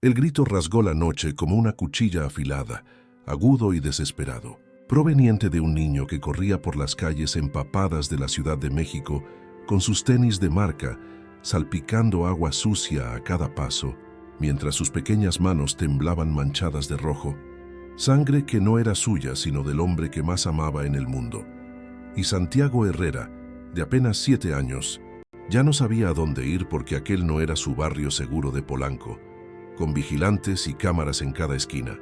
El grito rasgó la noche como una cuchilla afilada, agudo y desesperado, proveniente de un niño que corría por las calles empapadas de la Ciudad de México con sus tenis de marca, salpicando agua sucia a cada paso, mientras sus pequeñas manos temblaban manchadas de rojo. Sangre que no era suya, sino del hombre que más amaba en el mundo. Y Santiago Herrera, de apenas 7 años, ya no sabía a dónde ir porque aquel no era su barrio seguro de Polanco, con vigilantes y cámaras en cada esquina.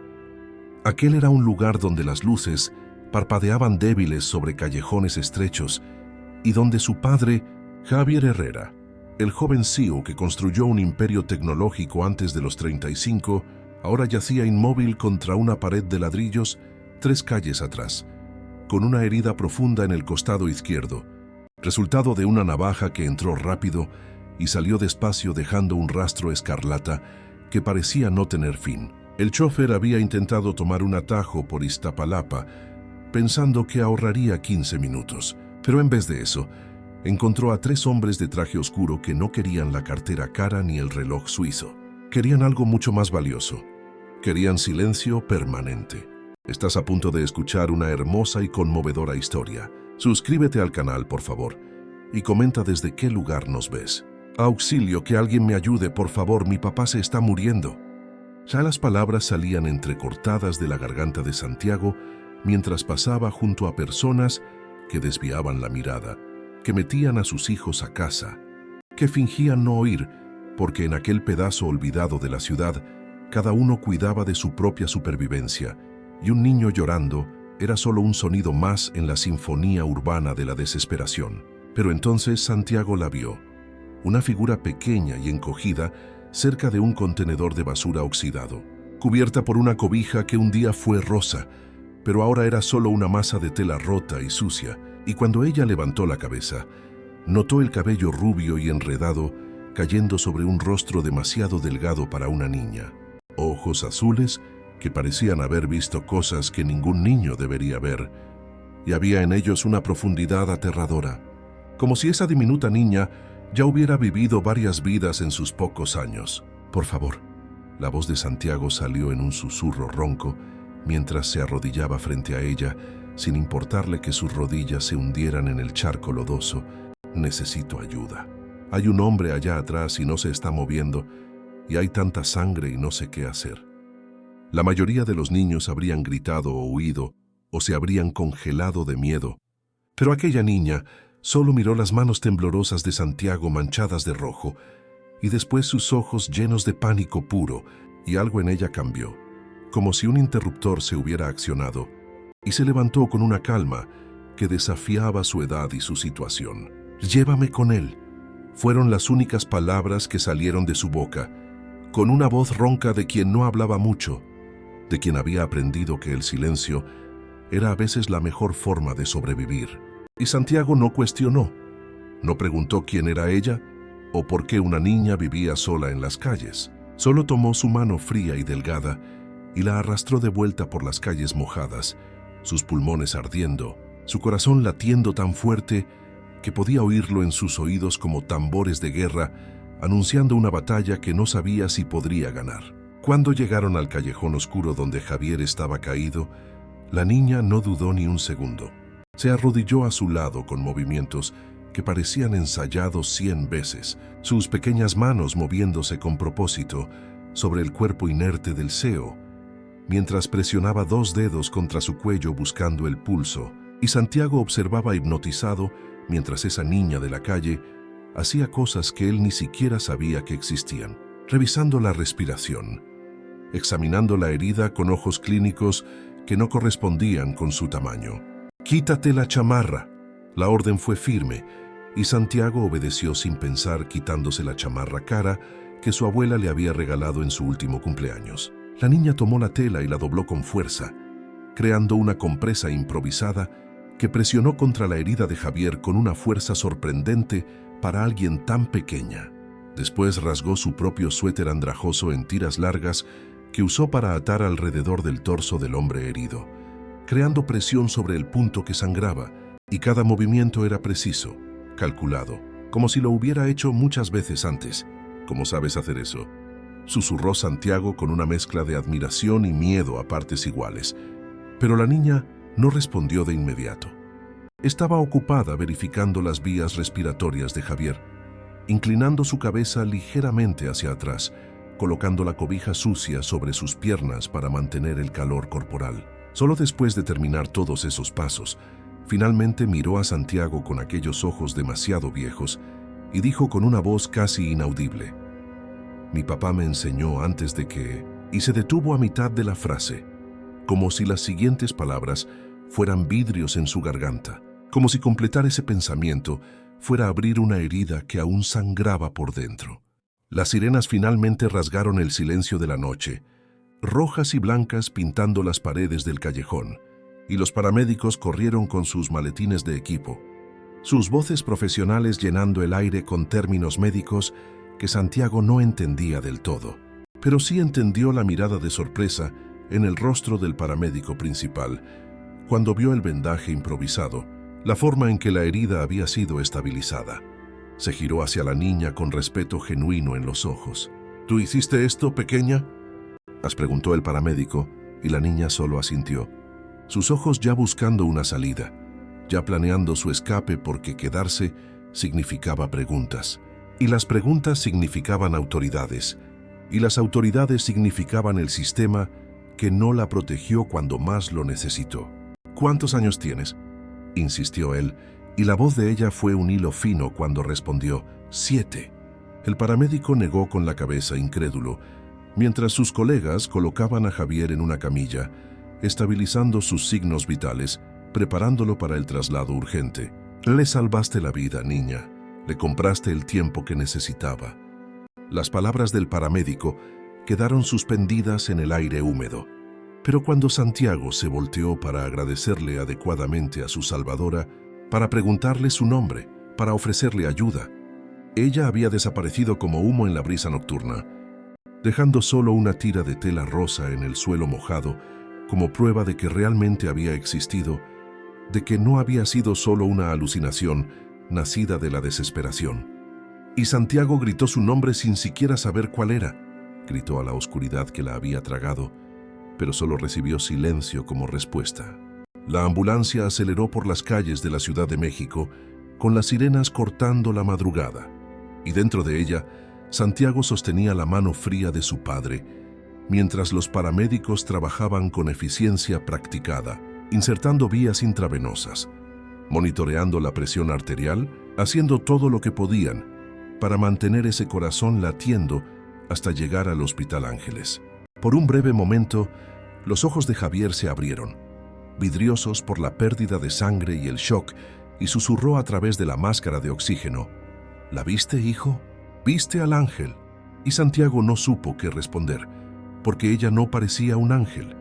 Aquel era un lugar donde las luces parpadeaban débiles sobre callejones estrechos y donde su padre, Javier Herrera, el joven CEO que construyó un imperio tecnológico antes de los 35, ahora yacía inmóvil contra una pared de ladrillos 3 calles atrás, con una herida profunda en el costado izquierdo, resultado de una navaja que entró rápido y salió despacio dejando un rastro escarlata que parecía no tener fin. El chofer había intentado tomar un atajo por Iztapalapa, pensando que ahorraría 15 minutos, pero en vez de eso, encontró a 3 hombres de traje oscuro que no querían la cartera cara ni el reloj suizo. Querían algo mucho más valioso. Querían silencio permanente. Estás a punto de escuchar una hermosa y conmovedora historia. Suscríbete al canal, por favor, y comenta desde qué lugar nos ves. Auxilio, que alguien me ayude, por favor, mi papá se está muriendo. Ya las palabras salían entrecortadas de la garganta de Santiago mientras pasaba junto a personas que desviaban la mirada, que metían a sus hijos a casa, que fingían no oír, porque en aquel pedazo olvidado de la ciudad, cada uno cuidaba de su propia supervivencia, y un niño llorando era solo un sonido más en la sinfonía urbana de la desesperación. Pero entonces Santiago la vio, una figura pequeña y encogida cerca de un contenedor de basura oxidado, cubierta por una cobija que un día fue rosa, pero ahora era solo una masa de tela rota y sucia, y cuando ella levantó la cabeza, notó el cabello rubio y enredado cayendo sobre un rostro demasiado delgado para una niña, ojos azules que parecían haber visto cosas que ningún niño debería ver, y había en ellos una profundidad aterradora, como si esa diminuta niña ya hubiera vivido varias vidas en sus pocos años. Por favor, la voz de Santiago salió en un susurro ronco mientras se arrodillaba frente a ella, sin importarle que sus rodillas se hundieran en el charco lodoso. Necesito ayuda. Hay un hombre allá atrás y no se está moviendo, y hay tanta sangre y no sé qué hacer. La mayoría de los niños habrían gritado o huido, o se habrían congelado de miedo, pero aquella niña solo miró las manos temblorosas de Santiago manchadas de rojo, y después sus ojos llenos de pánico puro, y algo en ella cambió, como si un interruptor se hubiera accionado, y se levantó con una calma que desafiaba su edad y su situación. «Llévame con él», fueron las únicas palabras que salieron de su boca, con una voz ronca de quien no hablaba mucho, de quien había aprendido que el silencio era a veces la mejor forma de sobrevivir. Y Santiago no cuestionó, no preguntó quién era ella o por qué una niña vivía sola en las calles. Solo tomó su mano fría y delgada y la arrastró de vuelta por las calles mojadas, sus pulmones ardiendo, su corazón latiendo tan fuerte que podía oírlo en sus oídos como tambores de guerra, anunciando una batalla que no sabía si podría ganar. Cuando llegaron al callejón oscuro donde Javier estaba caído, la niña no dudó ni un segundo. Se arrodilló a su lado con movimientos que parecían ensayados 100 veces, sus pequeñas manos moviéndose con propósito sobre el cuerpo inerte del CEO, mientras presionaba 2 dedos contra su cuello buscando el pulso, y Santiago observaba hipnotizado mientras esa niña de la calle hacía cosas que él ni siquiera sabía que existían, revisando la respiración, examinando la herida con ojos clínicos que no correspondían con su tamaño. «Quítate la chamarra». La orden fue firme, y Santiago obedeció sin pensar, quitándose la chamarra cara que su abuela le había regalado en su último cumpleaños. La niña tomó la tela y la dobló con fuerza, creando una compresa improvisada que presionó contra la herida de Javier con una fuerza sorprendente para alguien tan pequeña. Después rasgó su propio suéter andrajoso en tiras largas que usó para atar alrededor del torso del hombre herido, creando presión sobre el punto que sangraba, y cada movimiento era preciso, calculado, como si lo hubiera hecho muchas veces antes. «¿Cómo sabes hacer eso?». susurró Santiago con una mezcla de admiración y miedo a partes iguales. Pero la niña no respondió de inmediato. Estaba ocupada verificando las vías respiratorias de Javier, inclinando su cabeza ligeramente hacia atrás, colocando la cobija sucia sobre sus piernas para mantener el calor corporal. Solo después de terminar todos esos pasos, finalmente miró a Santiago con aquellos ojos demasiado viejos y dijo con una voz casi inaudible: «Mi papá me enseñó antes de que...» y se detuvo a mitad de la frase, como si las siguientes palabras fueran vidrios en su garganta, como si completar ese pensamiento fuera abrir una herida que aún sangraba por dentro. Las sirenas finalmente rasgaron el silencio de la noche, rojas y blancas pintando las paredes del callejón, y los paramédicos corrieron con sus maletines de equipo, sus voces profesionales llenando el aire con términos médicos que Santiago no entendía del todo. Pero sí entendió la mirada de sorpresa en el rostro del paramédico principal, cuando vio el vendaje improvisado, la forma en que la herida había sido estabilizada. Se giró hacia la niña con respeto genuino en los ojos. «¿Tú hiciste esto, pequeña?», preguntó el paramédico, y la niña solo asintió, sus ojos ya buscando una salida, ya planeando su escape porque quedarse significaba preguntas, y las preguntas significaban autoridades, y las autoridades significaban el sistema que no la protegió cuando más lo necesitó. «¿Cuántos años tienes?», insistió él, y la voz de ella fue un hilo fino cuando respondió: «7». El paramédico negó con la cabeza incrédulo, mientras sus colegas colocaban a Javier en una camilla, estabilizando sus signos vitales, preparándolo para el traslado urgente. «Le salvaste la vida, niña. Le compraste el tiempo que necesitaba». Las palabras del paramédico quedaron suspendidas en el aire húmedo. Pero cuando Santiago se volteó para agradecerle adecuadamente a su salvadora, para preguntarle su nombre, para ofrecerle ayuda, ella había desaparecido como humo en la brisa nocturna, dejando solo una tira de tela rosa en el suelo mojado como prueba de que realmente había existido, de que no había sido solo una alucinación nacida de la desesperación. Y Santiago gritó su nombre sin siquiera saber cuál era. Gritó a la oscuridad que la había tragado, pero solo recibió silencio como respuesta. La ambulancia aceleró por las calles de la Ciudad de México, con las sirenas cortando la madrugada, y dentro de ella, Santiago sostenía la mano fría de su padre, mientras los paramédicos trabajaban con eficiencia practicada, insertando vías intravenosas, monitoreando la presión arterial, haciendo todo lo que podían para mantener ese corazón latiendo hasta llegar al Hospital Ángeles. Por un breve momento, los ojos de Javier se abrieron, vidriosos por la pérdida de sangre y el shock, y susurró a través de la máscara de oxígeno: «¿La viste, hijo? ¿Viste al ángel?». Y Santiago no supo qué responder, porque ella no parecía un ángel.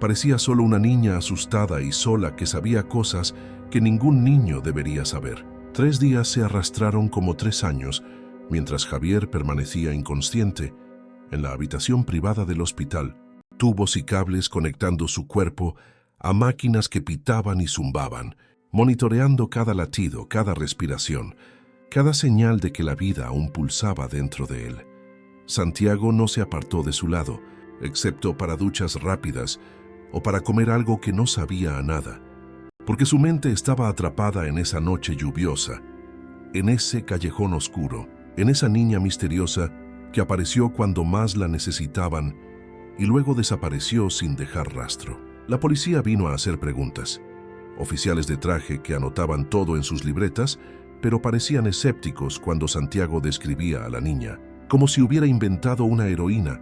Parecía solo una niña asustada y sola que sabía cosas que ningún niño debería saber. 3 días se arrastraron como 3 años, mientras Javier permanecía inconsciente en la habitación privada del hospital, tubos y cables conectando su cuerpo a máquinas que pitaban y zumbaban, monitoreando cada latido, cada respiración, cada señal de que la vida aún pulsaba dentro de él. Santiago no se apartó de su lado, excepto para duchas rápidas o para comer algo que no sabía a nada, porque su mente estaba atrapada en esa noche lluviosa, en ese callejón oscuro, en esa niña misteriosa que apareció cuando más la necesitaban y luego desapareció sin dejar rastro. La policía vino a hacer preguntas. Oficiales de traje que anotaban todo en sus libretas, pero parecían escépticos cuando Santiago describía a la niña, como si hubiera inventado una heroína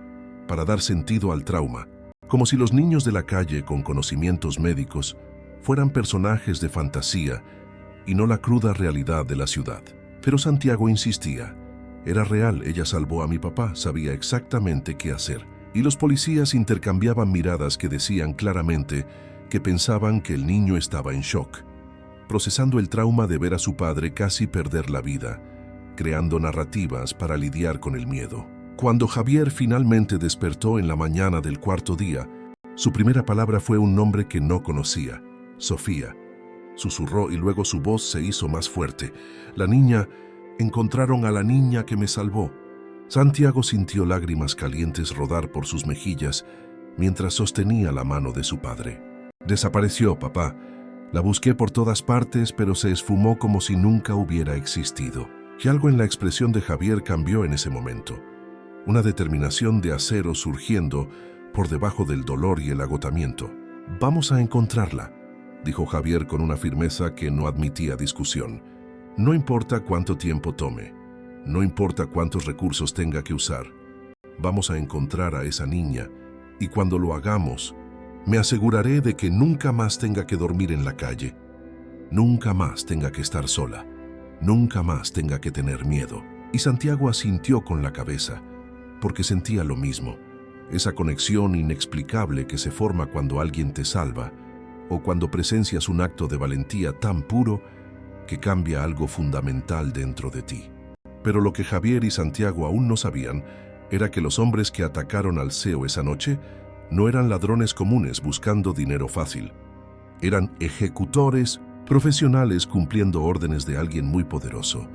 para dar sentido al trauma, como si los niños de la calle con conocimientos médicos fueran personajes de fantasía y no la cruda realidad de la ciudad. Pero Santiago insistía: era real, ella salvó a mi papá, sabía exactamente qué hacer. Y los policías intercambiaban miradas que decían claramente que pensaban que el niño estaba en shock, procesando el trauma de ver a su padre casi perder la vida, creando narrativas para lidiar con el miedo. Cuando Javier finalmente despertó en la mañana del 4.º día, su primera palabra fue un nombre que no conocía: Sofía. Susurró y luego su voz se hizo más fuerte. «La niña, encontraron a la niña que me salvó». Santiago sintió lágrimas calientes rodar por sus mejillas mientras sostenía la mano de su padre. Desapareció, papá. La busqué por todas partes, pero se esfumó como si nunca hubiera existido. Y algo en la expresión de Javier cambió en ese momento. Una determinación de acero surgiendo por debajo del dolor y el agotamiento. «Vamos a encontrarla», dijo Javier con una firmeza que no admitía discusión. «No importa cuánto tiempo tome, no importa cuántos recursos tenga que usar. Vamos a encontrar a esa niña, y cuando lo hagamos, me aseguraré de que nunca más tenga que dormir en la calle, nunca más tenga que estar sola, nunca más tenga que tener miedo». Y Santiago asintió con la cabeza, porque sentía lo mismo. Esa conexión inexplicable que se forma cuando alguien te salva o cuando presencias un acto de valentía tan puro que cambia algo fundamental dentro de ti. Pero lo que Javier y Santiago aún no sabían era que los hombres que atacaron al CEO esa noche no eran ladrones comunes buscando dinero fácil. Eran ejecutores profesionales cumpliendo órdenes de alguien muy poderoso,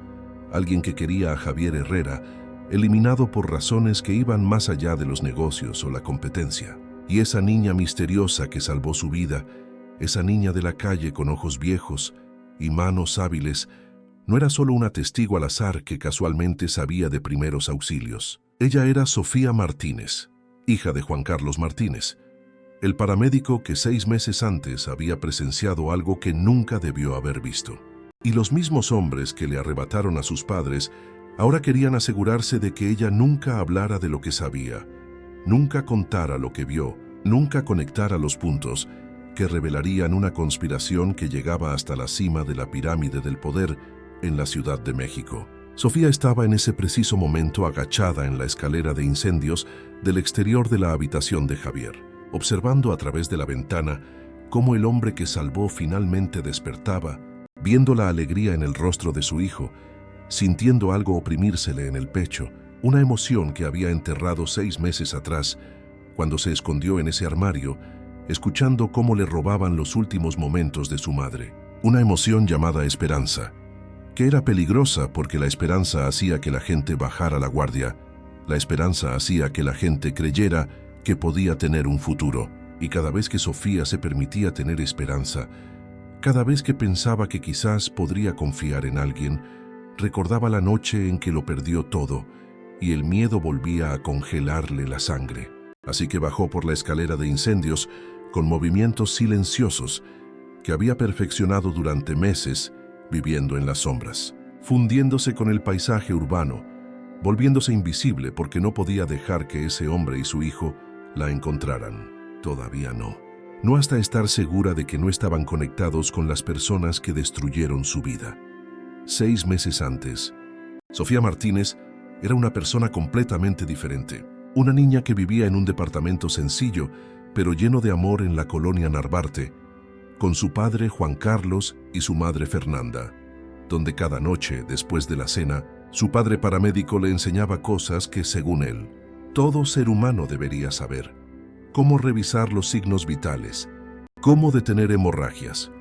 alguien que quería a Javier Herrera eliminado por razones que iban más allá de los negocios o la competencia. Y esa niña misteriosa que salvó su vida, esa niña de la calle con ojos viejos y manos hábiles, no era solo una testigo al azar que casualmente sabía de primeros auxilios. Ella era Sofía Martínez, hija de Juan Carlos Martínez, el paramédico que 6 meses antes había presenciado algo que nunca debió haber visto. Y los mismos hombres que le arrebataron a sus padres ahora querían asegurarse de que ella nunca hablara de lo que sabía, nunca contara lo que vio, nunca conectara los puntos que revelarían una conspiración que llegaba hasta la cima de la pirámide del poder en la Ciudad de México. Sofía estaba en ese preciso momento agachada en la escalera de incendios del exterior de la habitación de Javier, observando a través de la ventana cómo el hombre que salvó finalmente despertaba, viendo la alegría en el rostro de su hijo, sintiendo algo oprimírsele en el pecho, una emoción que había enterrado 6 meses atrás, cuando se escondió en ese armario, escuchando cómo le robaban los últimos momentos de su madre. Una emoción llamada esperanza, que era peligrosa porque la esperanza hacía que la gente bajara la guardia, la esperanza hacía que la gente creyera que podía tener un futuro. Y cada vez que Sofía se permitía tener esperanza, cada vez que pensaba que quizás podría confiar en alguien, recordaba la noche en que lo perdió todo y el miedo volvía a congelarle la sangre. Así que bajó por la escalera de incendios con movimientos silenciosos que había perfeccionado durante meses viviendo en las sombras, fundiéndose con el paisaje urbano, volviéndose invisible porque no podía dejar que ese hombre y su hijo la encontraran. Todavía no. No hasta estar segura de que no estaban conectados con las personas que destruyeron su vida. 6 meses antes, Sofía Martínez era una persona completamente diferente. Una niña que vivía en un departamento sencillo, pero lleno de amor en la colonia Narvarte, con su padre Juan Carlos y su madre Fernanda, donde cada noche, después de la cena, su padre paramédico le enseñaba cosas que, según él, todo ser humano debería saber. Cómo revisar los signos vitales, cómo detener hemorragias,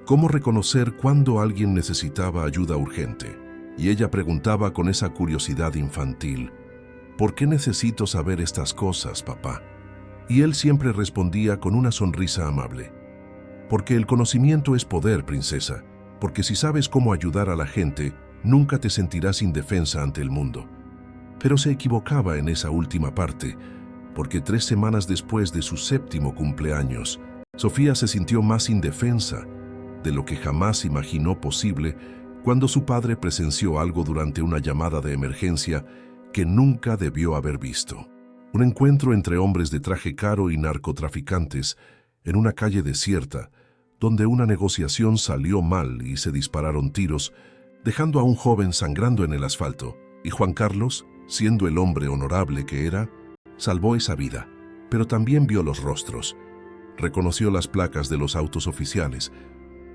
cómo reconocer cuando alguien necesitaba ayuda urgente. Y ella preguntaba con esa curiosidad infantil, ¿por qué necesito saber estas cosas, papá? Y él siempre respondía con una sonrisa amable, porque el conocimiento es poder, princesa, porque si sabes cómo ayudar a la gente, nunca te sentirás indefensa ante el mundo. Pero se equivocaba en esa última parte, porque 3 semanas después de su 7º cumpleaños, Sofía se sintió más indefensa de lo que jamás imaginó posible cuando su padre presenció algo durante una llamada de emergencia que nunca debió haber visto. Un encuentro entre hombres de traje caro y narcotraficantes en una calle desierta, donde una negociación salió mal y se dispararon tiros, dejando a un joven sangrando en el asfalto, y Juan Carlos, siendo el hombre honorable que era, salvó esa vida, pero también vio los rostros, reconoció las placas de los autos oficiales,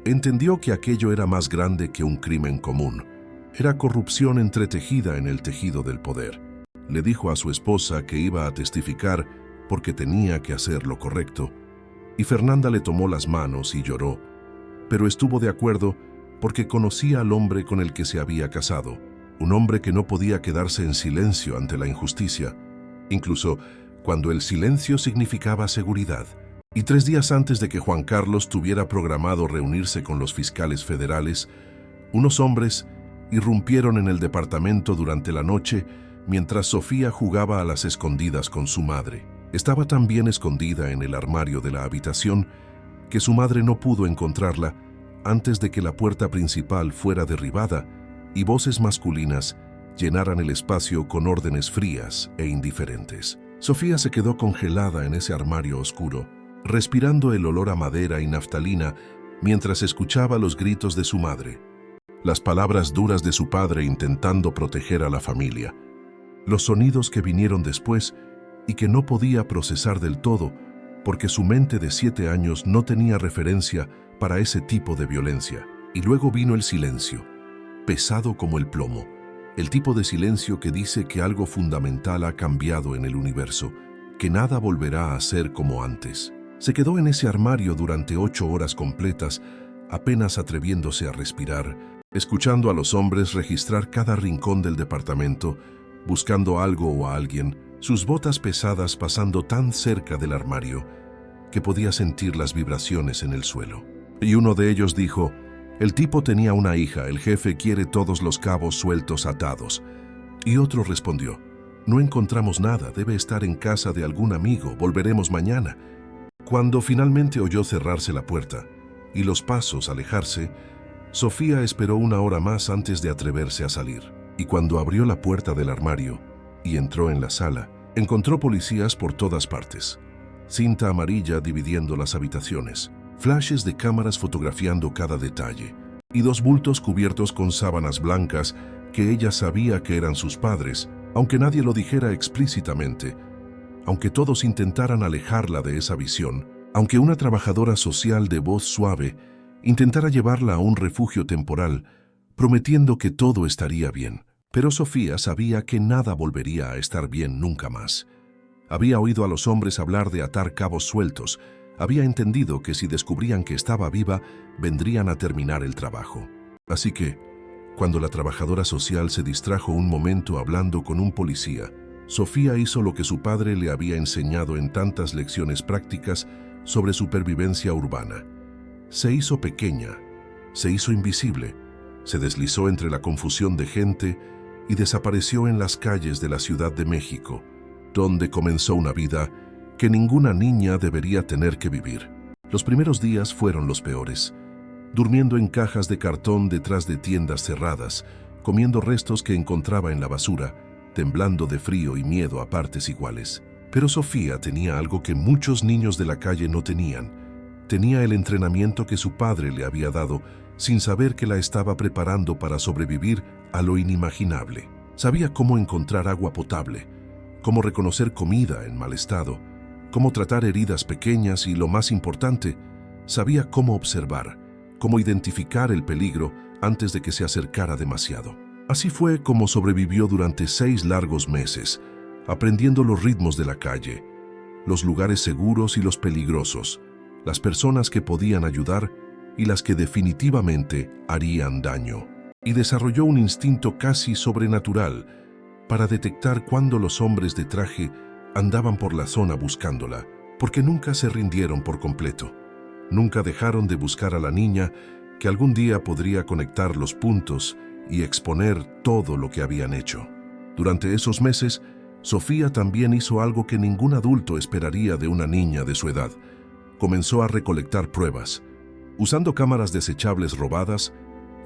entendió que aquello era más grande que un crimen común, era corrupción entretejida en el tejido del poder. Le dijo a su esposa que iba a testificar porque tenía que hacer lo correcto, y Fernanda le tomó las manos y lloró, pero estuvo de acuerdo porque conocía al hombre con el que se había casado, un hombre que no podía quedarse en silencio ante la injusticia, incluso cuando el silencio significaba seguridad. Y 3 días antes de que Juan Carlos tuviera programado reunirse con los fiscales federales, unos hombres irrumpieron en el departamento durante la noche mientras Sofía jugaba a las escondidas con su madre. Estaba tan bien escondida en el armario de la habitación que su madre no pudo encontrarla antes de que la puerta principal fuera derribada y voces masculinas llenaran el espacio con órdenes frías e indiferentes. Sofía se quedó congelada en ese armario oscuro, respirando el olor a madera y naftalina mientras escuchaba los gritos de su madre, las palabras duras de su padre intentando proteger a la familia, los sonidos que vinieron después y que no podía procesar del todo porque su mente de 7 años no tenía referencia para ese tipo de violencia. Y luego vino el silencio, pesado como el plomo, el tipo de silencio que dice que algo fundamental ha cambiado en el universo, que nada volverá a ser como antes. Se quedó en ese armario durante 8 horas completas, apenas atreviéndose a respirar, escuchando a los hombres registrar cada rincón del departamento, buscando algo o a alguien, sus botas pesadas pasando tan cerca del armario que podía sentir las vibraciones en el suelo. Y uno de ellos dijo: «El tipo tenía una hija, el jefe quiere todos los cabos sueltos atados». Y otro respondió: «No encontramos nada, debe estar en casa de algún amigo, volveremos mañana». Cuando finalmente oyó cerrarse la puerta y los pasos alejarse, Sofía esperó 1 hora más antes de atreverse a salir. Y cuando abrió la puerta del armario y entró en la sala, encontró policías por todas partes. Cinta amarilla dividiendo las habitaciones, flashes de cámaras fotografiando cada detalle, y 2 bultos cubiertos con sábanas blancas que ella sabía que eran sus padres, aunque nadie lo dijera explícitamente, aunque todos intentaran alejarla de esa visión, aunque una trabajadora social de voz suave intentara llevarla a un refugio temporal, prometiendo que todo estaría bien. Pero Sofía sabía que nada volvería a estar bien nunca más. Había oído a los hombres hablar de atar cabos sueltos, había entendido que si descubrían que estaba viva, vendrían a terminar el trabajo. Así que, cuando la trabajadora social se distrajo un momento hablando con un policía, Sofía hizo lo que su padre le había enseñado en tantas lecciones prácticas sobre supervivencia urbana. Se hizo pequeña, se hizo invisible, se deslizó entre la confusión de gente y desapareció en las calles de la Ciudad de México, donde comenzó una vida que ninguna niña debería tener que vivir. Los primeros días fueron los peores, durmiendo en cajas de cartón detrás de tiendas cerradas, comiendo restos que encontraba en la basura, temblando de frío y miedo a partes iguales. Pero Sofía tenía algo que muchos niños de la calle no tenían. Tenía el entrenamiento que su padre le había dado, sin saber que la estaba preparando para sobrevivir a lo inimaginable. Sabía cómo encontrar agua potable, cómo reconocer comida en mal estado, cómo tratar heridas pequeñas y, lo más importante, sabía cómo observar, cómo identificar el peligro antes de que se acercara demasiado. Así fue como sobrevivió durante 6 largos meses, aprendiendo los ritmos de la calle, los lugares seguros y los peligrosos, las personas que podían ayudar y las que definitivamente harían daño. Y desarrolló un instinto casi sobrenatural para detectar cuándo los hombres de traje andaban por la zona buscándola, porque nunca se rindieron por completo. Nunca dejaron de buscar a la niña que algún día podría conectar los puntos y exponer todo lo que habían hecho. Durante esos meses, Sofía también hizo algo que ningún adulto esperaría de una niña de su edad. Comenzó a recolectar pruebas. Usando cámaras desechables robadas,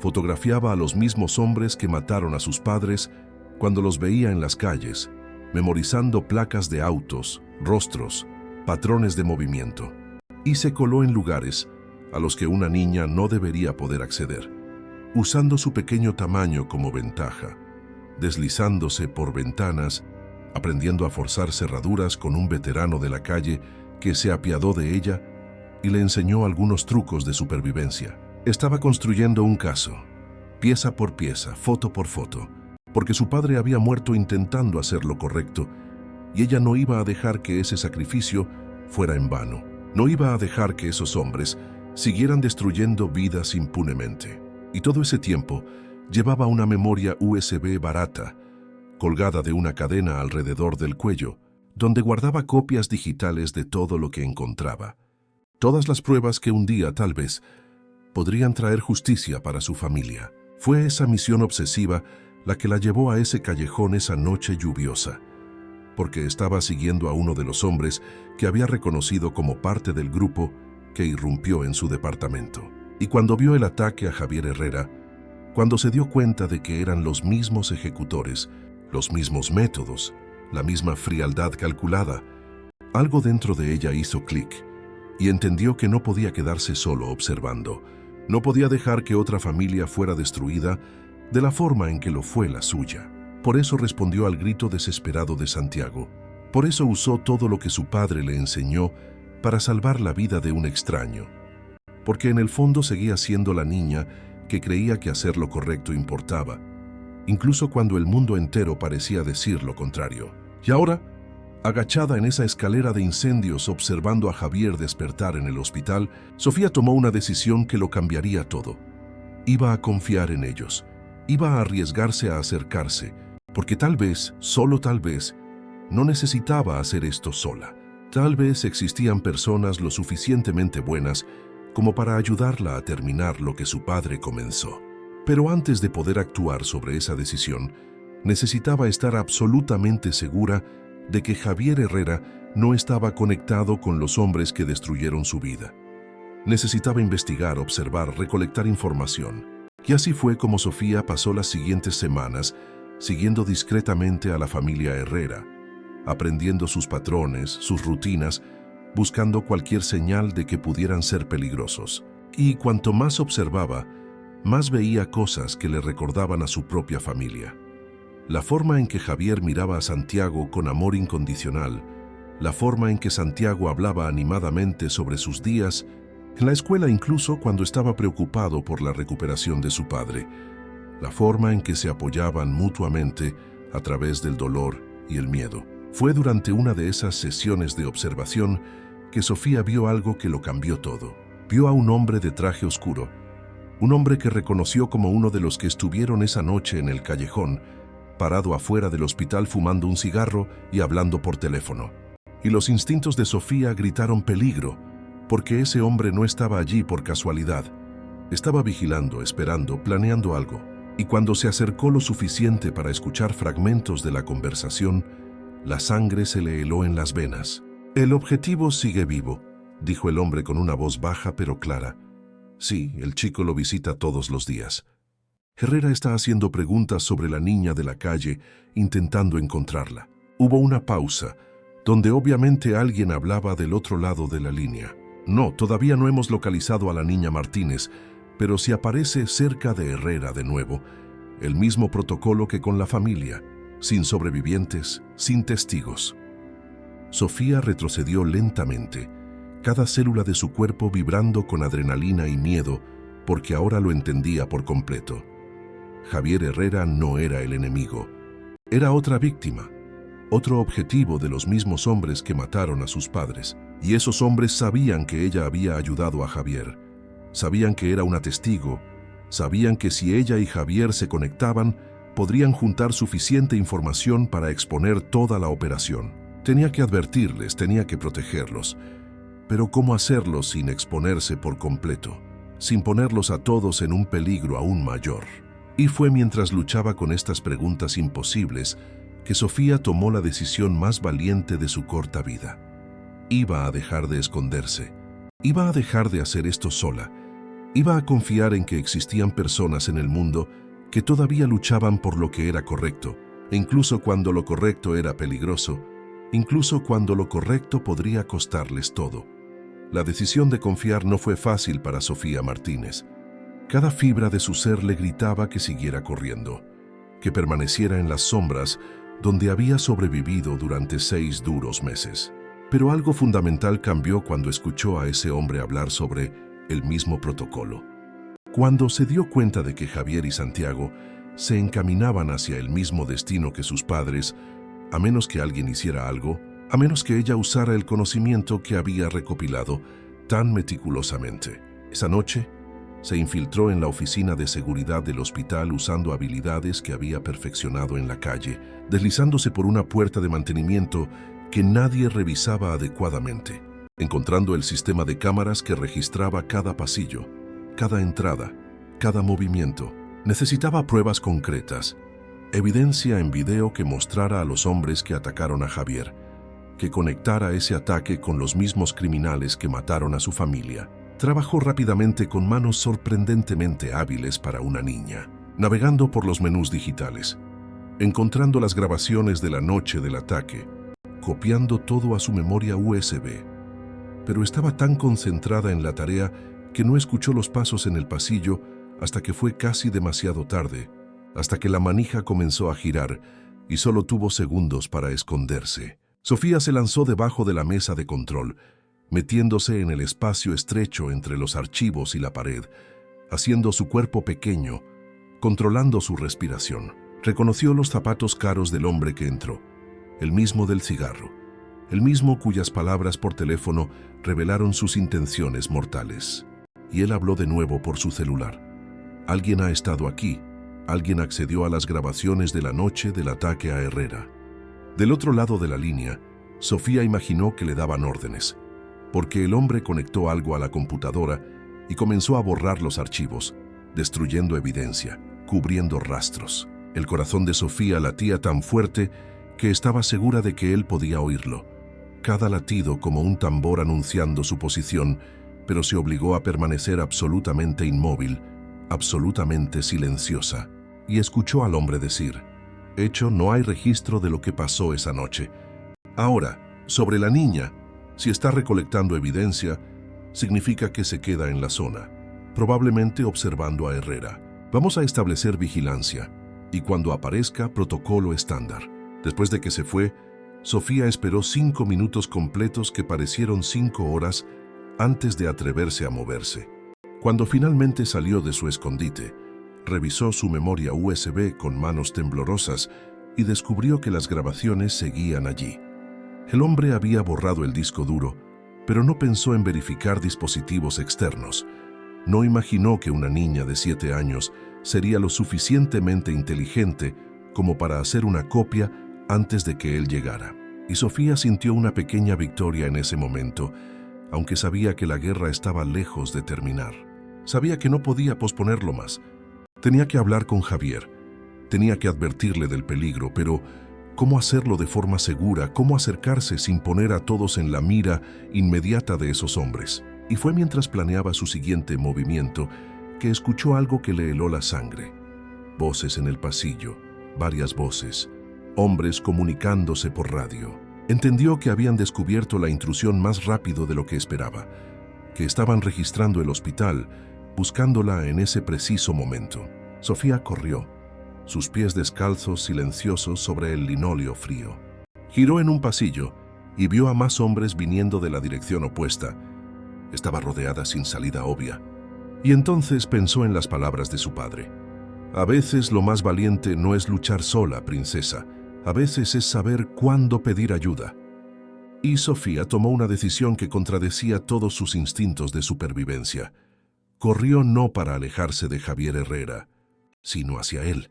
fotografiaba a los mismos hombres que mataron a sus padres cuando los veía en las calles, memorizando placas de autos, rostros, patrones de movimiento. Y se coló en lugares a los que una niña no debería poder acceder, usando su pequeño tamaño como ventaja, deslizándose por ventanas, aprendiendo a forzar cerraduras con un veterano de la calle que se apiadó de ella y le enseñó algunos trucos de supervivencia. Estaba construyendo un caso, pieza por pieza, foto por foto, porque su padre había muerto intentando hacer lo correcto y ella no iba a dejar que ese sacrificio fuera en vano. No iba a dejar que esos hombres siguieran destruyendo vidas impunemente. Y todo ese tiempo, Llevaba una memoria USB barata, colgada de una cadena alrededor del cuello, donde guardaba copias digitales de todo lo que encontraba. Todas las pruebas que un día, tal vez, podrían traer justicia para su familia. Fue esa misión obsesiva la que la llevó a ese callejón esa noche lluviosa, porque estaba siguiendo a uno de los hombres que había reconocido como parte del grupo que irrumpió en su departamento. Y cuando vio el ataque a Javier Herrera, cuando se dio cuenta de que eran los mismos ejecutores, los mismos métodos, la misma frialdad calculada, algo dentro de ella hizo clic y entendió que no podía quedarse solo observando. No podía dejar que otra familia fuera destruida de la forma en que lo fue la suya. Por eso respondió al grito desesperado de Santiago. Por eso usó todo lo que su padre le enseñó para salvar la vida de un extraño. Porque en el fondo seguía siendo la niña que creía que hacer lo correcto importaba, incluso cuando el mundo entero parecía decir lo contrario. Y ahora, agachada en esa escalera de incendios observando a Javier despertar en el hospital, Sofía tomó una decisión que lo cambiaría todo. Iba a confiar en ellos, iba a arriesgarse a acercarse, porque tal vez, solo tal vez, no necesitaba hacer esto sola. Tal vez existían personas lo suficientemente buenas como para ayudarla a terminar lo que su padre comenzó. Pero antes de poder actuar sobre esa decisión, necesitaba estar absolutamente segura de que Javier Herrera no estaba conectado con los hombres que destruyeron su vida. Necesitaba investigar, observar, recolectar información. Y así fue como Sofía pasó las siguientes semanas siguiendo discretamente a la familia Herrera, aprendiendo sus patrones, sus rutinas, buscando cualquier señal de que pudieran ser peligrosos. Y cuanto más observaba, más veía cosas que le recordaban a su propia familia. La forma en que Javier miraba a Santiago con amor incondicional, la forma en que Santiago hablaba animadamente sobre sus días, en la escuela incluso cuando estaba preocupado por la recuperación de su padre, la forma en que se apoyaban mutuamente a través del dolor y el miedo. Fue durante una de esas sesiones de observación que Sofía vio algo que lo cambió todo. Vio a un hombre de traje oscuro, un hombre que reconoció como uno de los que estuvieron esa noche en el callejón, parado afuera del hospital fumando un cigarro y hablando por teléfono. Y los instintos de Sofía gritaron peligro, porque ese hombre no estaba allí por casualidad. Estaba vigilando, esperando, planeando algo. Y cuando se acercó lo suficiente para escuchar fragmentos de la conversación, la sangre se le heló en las venas. «El objetivo sigue vivo», dijo el hombre con una voz baja pero clara. «Sí, el chico lo visita todos los días. Herrera está haciendo preguntas sobre la niña de la calle, intentando encontrarla». Hubo una pausa, donde obviamente alguien hablaba del otro lado de la línea. «No, todavía no hemos localizado a la niña Martínez, pero si aparece cerca de Herrera de nuevo, el mismo protocolo que con la familia, sin sobrevivientes, sin testigos». Sofía retrocedió lentamente, cada célula de su cuerpo vibrando con adrenalina y miedo, porque ahora lo entendía por completo. Javier Herrera no era el enemigo, era otra víctima, otro objetivo de los mismos hombres que mataron a sus padres. Y esos hombres sabían que ella había ayudado a Javier, sabían que era una testigo, sabían que si ella y Javier se conectaban, podrían juntar suficiente información para exponer toda la operación. Tenía que advertirles, tenía que protegerlos. Pero ¿cómo hacerlo sin exponerse por completo? Sin ponerlos a todos en un peligro aún mayor. Y fue mientras luchaba con estas preguntas imposibles que Sofía tomó la decisión más valiente de su corta vida. Iba a dejar de esconderse. Iba a dejar de hacer esto sola. Iba a confiar en que existían personas en el mundo que todavía luchaban por lo que era correcto, e incluso cuando lo correcto era peligroso, incluso cuando lo correcto podría costarles todo. La decisión de confiar no fue fácil para Sofía Martínez. Cada fibra de su ser le gritaba que siguiera corriendo, que permaneciera en las sombras donde había sobrevivido durante 6 duros meses. Pero algo fundamental cambió cuando escuchó a ese hombre hablar sobre el mismo protocolo. Cuando se dio cuenta de que Javier y Santiago se encaminaban hacia el mismo destino que sus padres, a menos que alguien hiciera algo, a menos que ella usara el conocimiento que había recopilado tan meticulosamente. Esa noche, se infiltró en la oficina de seguridad del hospital usando habilidades que había perfeccionado en la calle, deslizándose por una puerta de mantenimiento que nadie revisaba adecuadamente, encontrando el sistema de cámaras que registraba cada pasillo, cada entrada, cada movimiento. Necesitaba pruebas concretas, evidencia en video que mostrara a los hombres que atacaron a Javier, que conectara ese ataque con los mismos criminales que mataron a su familia. Trabajó rápidamente con manos sorprendentemente hábiles para una niña, navegando por los menús digitales, encontrando las grabaciones de la noche del ataque, copiando todo a su memoria USB. Pero estaba tan concentrada en la tarea que no escuchó los pasos en el pasillo hasta que fue casi demasiado tarde, hasta que la manija comenzó a girar y solo tuvo segundos para esconderse. Sofía se lanzó debajo de la mesa de control, metiéndose en el espacio estrecho entre los archivos y la pared, haciendo su cuerpo pequeño, controlando su respiración. Reconoció los zapatos caros del hombre que entró, el mismo del cigarro, el mismo cuyas palabras por teléfono revelaron sus intenciones mortales. Y él habló de nuevo por su celular. Alguien ha estado aquí, alguien accedió a las grabaciones de la noche del ataque a Herrera. Del otro lado de la línea, Sofía imaginó que le daban órdenes, porque el hombre conectó algo a la computadora y comenzó a borrar los archivos, destruyendo evidencia, cubriendo rastros. El corazón de Sofía latía tan fuerte que estaba segura de que él podía oírlo, cada latido como un tambor anunciando su posición, pero se obligó a permanecer absolutamente inmóvil, absolutamente silenciosa, y escuchó al hombre decir: «Hecho, no hay registro de lo que pasó esa noche. Ahora, sobre la niña, si está recolectando evidencia, significa que se queda en la zona, probablemente observando a Herrera. Vamos a establecer vigilancia, y cuando aparezca, protocolo estándar». Después de que se fue, Sofía esperó 5 minutos completos que parecieron 5 horas antes de atreverse a moverse. Cuando finalmente salió de su escondite, revisó su memoria USB con manos temblorosas y descubrió que las grabaciones seguían allí. El hombre había borrado el disco duro, pero no pensó en verificar dispositivos externos. No imaginó que una niña de 7 años sería lo suficientemente inteligente como para hacer una copia antes de que él llegara. Y Sofía sintió una pequeña victoria en ese momento, aunque sabía que la guerra estaba lejos de terminar. Sabía que no podía posponerlo más. Tenía que hablar con Javier, tenía que advertirle del peligro, pero ¿cómo hacerlo de forma segura? ¿Cómo acercarse sin poner a todos en la mira inmediata de esos hombres? Y fue mientras planeaba su siguiente movimiento que escuchó algo que le heló la sangre. Voces en el pasillo, varias voces, hombres comunicándose por radio. Entendió que habían descubierto la intrusión más rápido de lo que esperaba, que estaban registrando el hospital, buscándola en ese preciso momento. Sofía corrió, sus pies descalzos silenciosos sobre el linóleo frío. Giró en un pasillo y vio a más hombres viniendo de la dirección opuesta. Estaba rodeada sin salida obvia. Y entonces pensó en las palabras de su padre. A veces lo más valiente no es luchar sola, princesa. A veces es saber cuándo pedir ayuda. Y Sofía tomó una decisión que contradecía todos sus instintos de supervivencia. Corrió no para alejarse de Javier Herrera, sino hacia él.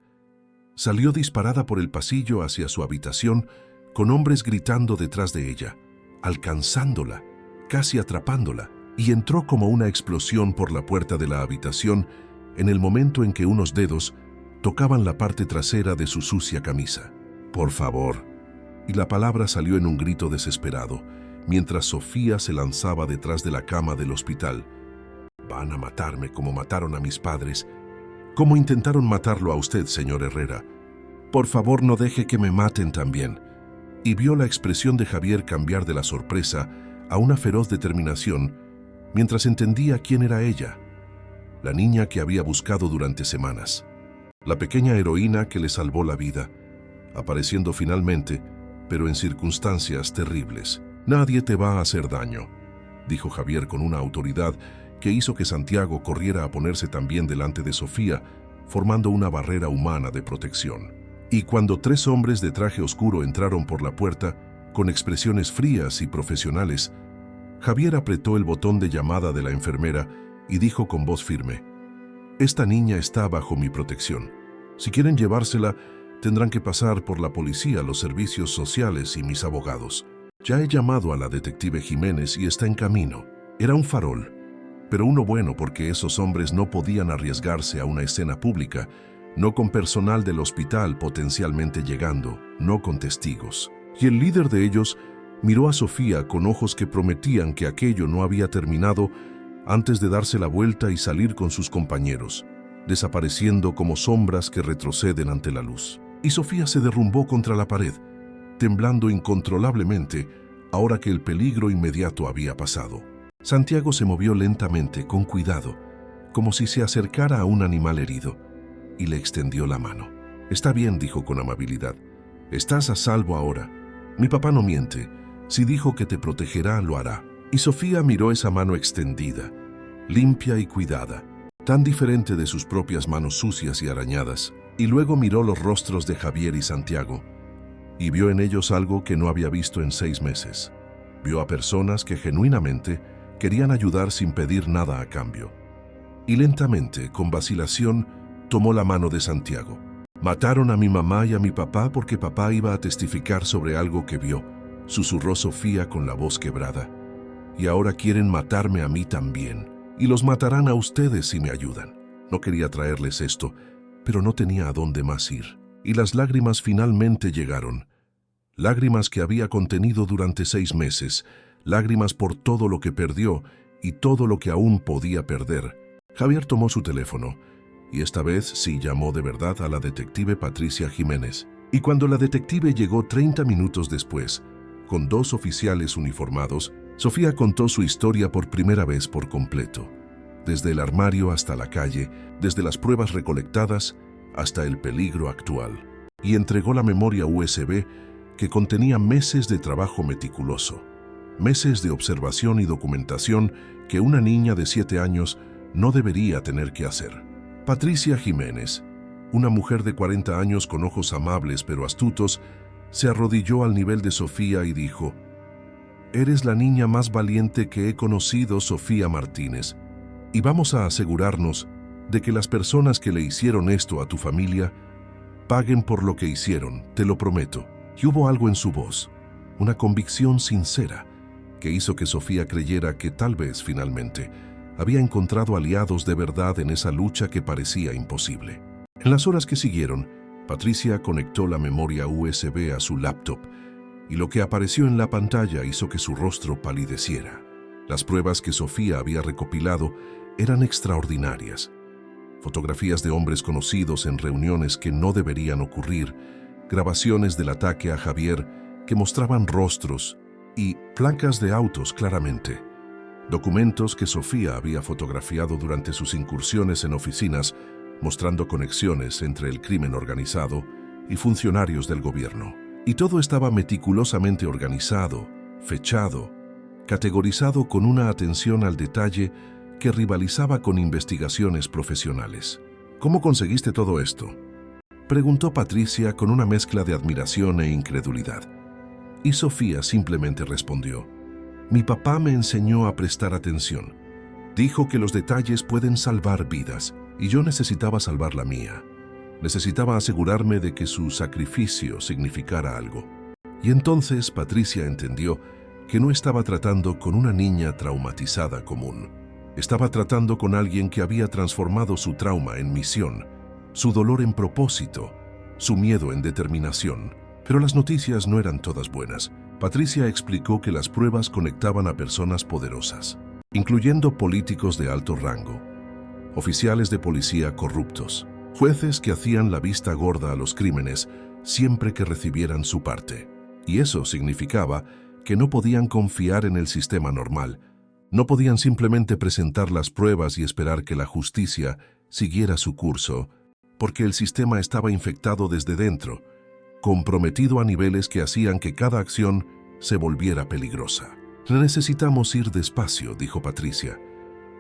Salió disparada por el pasillo hacia su habitación, con hombres gritando detrás de ella, alcanzándola, casi atrapándola, y entró como una explosión por la puerta de la habitación en el momento en que unos dedos tocaban la parte trasera de su sucia camisa. «Por favor», y la palabra salió en un grito desesperado, mientras Sofía se lanzaba detrás de la cama del hospital. «Van a matarme como mataron a mis padres. ¿Cómo intentaron matarlo a usted, señor Herrera? Por favor, no deje que me maten también». Y vio la expresión de Javier cambiar de la sorpresa a una feroz determinación, mientras entendía quién era ella, la niña que había buscado durante semanas, la pequeña heroína que le salvó la vida, apareciendo finalmente, pero en circunstancias terribles. «Nadie te va a hacer daño», dijo Javier con una autoridad que hizo que Santiago corriera a ponerse también delante de Sofía, formando una barrera humana de protección. Y cuando 3 hombres de traje oscuro entraron por la puerta, con expresiones frías y profesionales, Javier apretó el botón de llamada de la enfermera y dijo con voz firme: Esta niña está bajo mi protección. Si quieren llevársela, tendrán que pasar por la policía, los servicios sociales y mis abogados. Ya he llamado a la detective Jiménez y está en camino. Era un farol, pero uno bueno porque esos hombres no podían arriesgarse a una escena pública, no con personal del hospital potencialmente llegando, no con testigos. Y el líder de ellos miró a Sofía con ojos que prometían que aquello no había terminado antes de darse la vuelta y salir con sus compañeros, desapareciendo como sombras que retroceden ante la luz. Y Sofía se derrumbó contra la pared, temblando incontrolablemente ahora que el peligro inmediato había pasado. Santiago se movió lentamente, con cuidado, como si se acercara a un animal herido, y le extendió la mano. «Está bien», dijo con amabilidad. «Estás a salvo ahora. Mi papá no miente. Si dijo que te protegerá, lo hará». Y Sofía miró esa mano extendida, limpia y cuidada, tan diferente de sus propias manos sucias y arañadas, y luego miró los rostros de Javier y Santiago, y vio en ellos algo que no había visto en 6 meses. Vio a personas que genuinamente querían ayudar sin pedir nada a cambio. Y lentamente, con vacilación, tomó la mano de Santiago. «Mataron a mi mamá y a mi papá porque papá iba a testificar sobre algo que vio», susurró Sofía con la voz quebrada. «Y ahora quieren matarme a mí también, y los matarán a ustedes si me ayudan». No quería traerles esto, pero no tenía a dónde más ir. Y las lágrimas finalmente llegaron. Lágrimas que había contenido durante 6 meses, lágrimas por todo lo que perdió y todo lo que aún podía perder. Javier tomó su teléfono, y esta vez sí llamó de verdad a la detective Patricia Jiménez. Y cuando la detective llegó 30 minutos después, con 2 oficiales uniformados, Sofía contó su historia por primera vez por completo, desde el armario hasta la calle, desde las pruebas recolectadas hasta el peligro actual, y entregó la memoria USB que contenía meses de trabajo meticuloso, meses de observación y documentación que una niña de 7 años no debería tener que hacer. Patricia Jiménez, una mujer de 40 años con ojos amables pero astutos, se arrodilló al nivel de Sofía y dijo: «Eres la niña más valiente que he conocido, Sofía Martínez, y vamos a asegurarnos de que las personas que le hicieron esto a tu familia paguen por lo que hicieron, te lo prometo». Y hubo algo en su voz, una convicción sincera, que hizo que Sofía creyera que tal vez, finalmente, había encontrado aliados de verdad en esa lucha que parecía imposible. En las horas que siguieron, Patricia conectó la memoria USB a su laptop, y lo que apareció en la pantalla hizo que su rostro palideciera. Las pruebas que Sofía había recopilado eran extraordinarias. Fotografías de hombres conocidos en reuniones que no deberían ocurrir, grabaciones del ataque a Javier que mostraban rostros y placas de autos claramente. Documentos que Sofía había fotografiado durante sus incursiones en oficinas, mostrando conexiones entre el crimen organizado y funcionarios del gobierno. Y todo estaba meticulosamente organizado, fechado, categorizado con una atención al detalle que rivalizaba con investigaciones profesionales. «¿Cómo conseguiste todo esto?», preguntó Patricia con una mezcla de admiración e incredulidad. Y Sofía simplemente respondió: «Mi papá me enseñó a prestar atención. Dijo que los detalles pueden salvar vidas, y yo necesitaba salvar la mía. Necesitaba asegurarme de que su sacrificio significara algo». Y entonces Patricia entendió que no estaba tratando con una niña traumatizada común. Estaba tratando con alguien que había transformado su trauma en misión, su dolor en propósito, su miedo en determinación. Pero las noticias no eran todas buenas. Patricia explicó que las pruebas conectaban a personas poderosas, incluyendo políticos de alto rango, oficiales de policía corruptos, jueces que hacían la vista gorda a los crímenes siempre que recibieran su parte. Y eso significaba que no podían confiar en el sistema normal. No podían simplemente presentar las pruebas y esperar que la justicia siguiera su curso, porque el sistema estaba infectado desde dentro, comprometido a niveles que hacían que cada acción se volviera peligrosa. «Necesitamos ir despacio», dijo Patricia.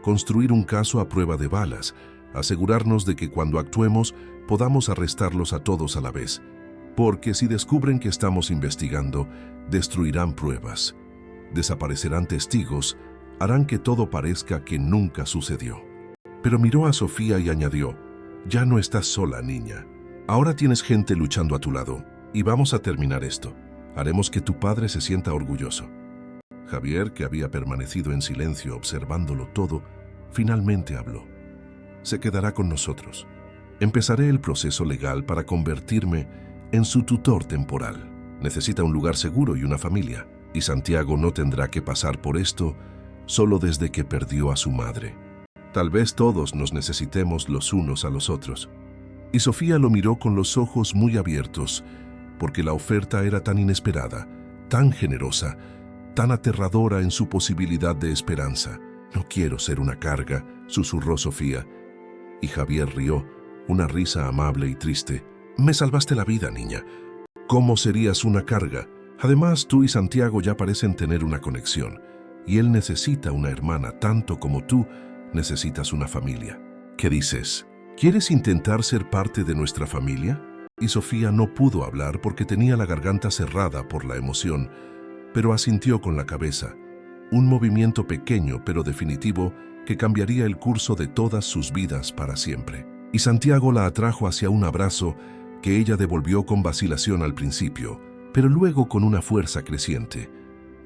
«Construir un caso a prueba de balas, asegurarnos de que cuando actuemos podamos arrestarlos a todos a la vez, porque si descubren que estamos investigando, destruirán pruebas, desaparecerán testigos, harán que todo parezca que nunca sucedió». Pero miró a Sofía y añadió: «Ya no estás sola, niña. Ahora tienes gente luchando a tu lado, y vamos a terminar esto. Haremos que tu padre se sienta orgulloso». Javier, que había permanecido en silencio observándolo todo, finalmente habló: «Se quedará con nosotros. Empezaré el proceso legal para convertirme en su tutor temporal. Necesita un lugar seguro y una familia, y Santiago no tendrá que pasar por esto solo desde que perdió a su madre. Tal vez todos nos necesitemos los unos a los otros». Y Sofía lo miró con los ojos muy abiertos, porque la oferta era tan inesperada, tan generosa, tan aterradora en su posibilidad de esperanza. «No quiero ser una carga», susurró Sofía. Y Javier rió, una risa amable y triste. «Me salvaste la vida, niña. ¿Cómo serías una carga? Además, tú y Santiago ya parecen tener una conexión, y él necesita una hermana tanto como tú necesitas una familia. ¿Qué dices? ¿Quieres intentar ser parte de nuestra familia?» Y Sofía no pudo hablar porque tenía la garganta cerrada por la emoción, pero asintió con la cabeza, un movimiento pequeño pero definitivo que cambiaría el curso de todas sus vidas para siempre. Y Santiago la atrajo hacia un abrazo que ella devolvió con vacilación al principio, pero luego con una fuerza creciente,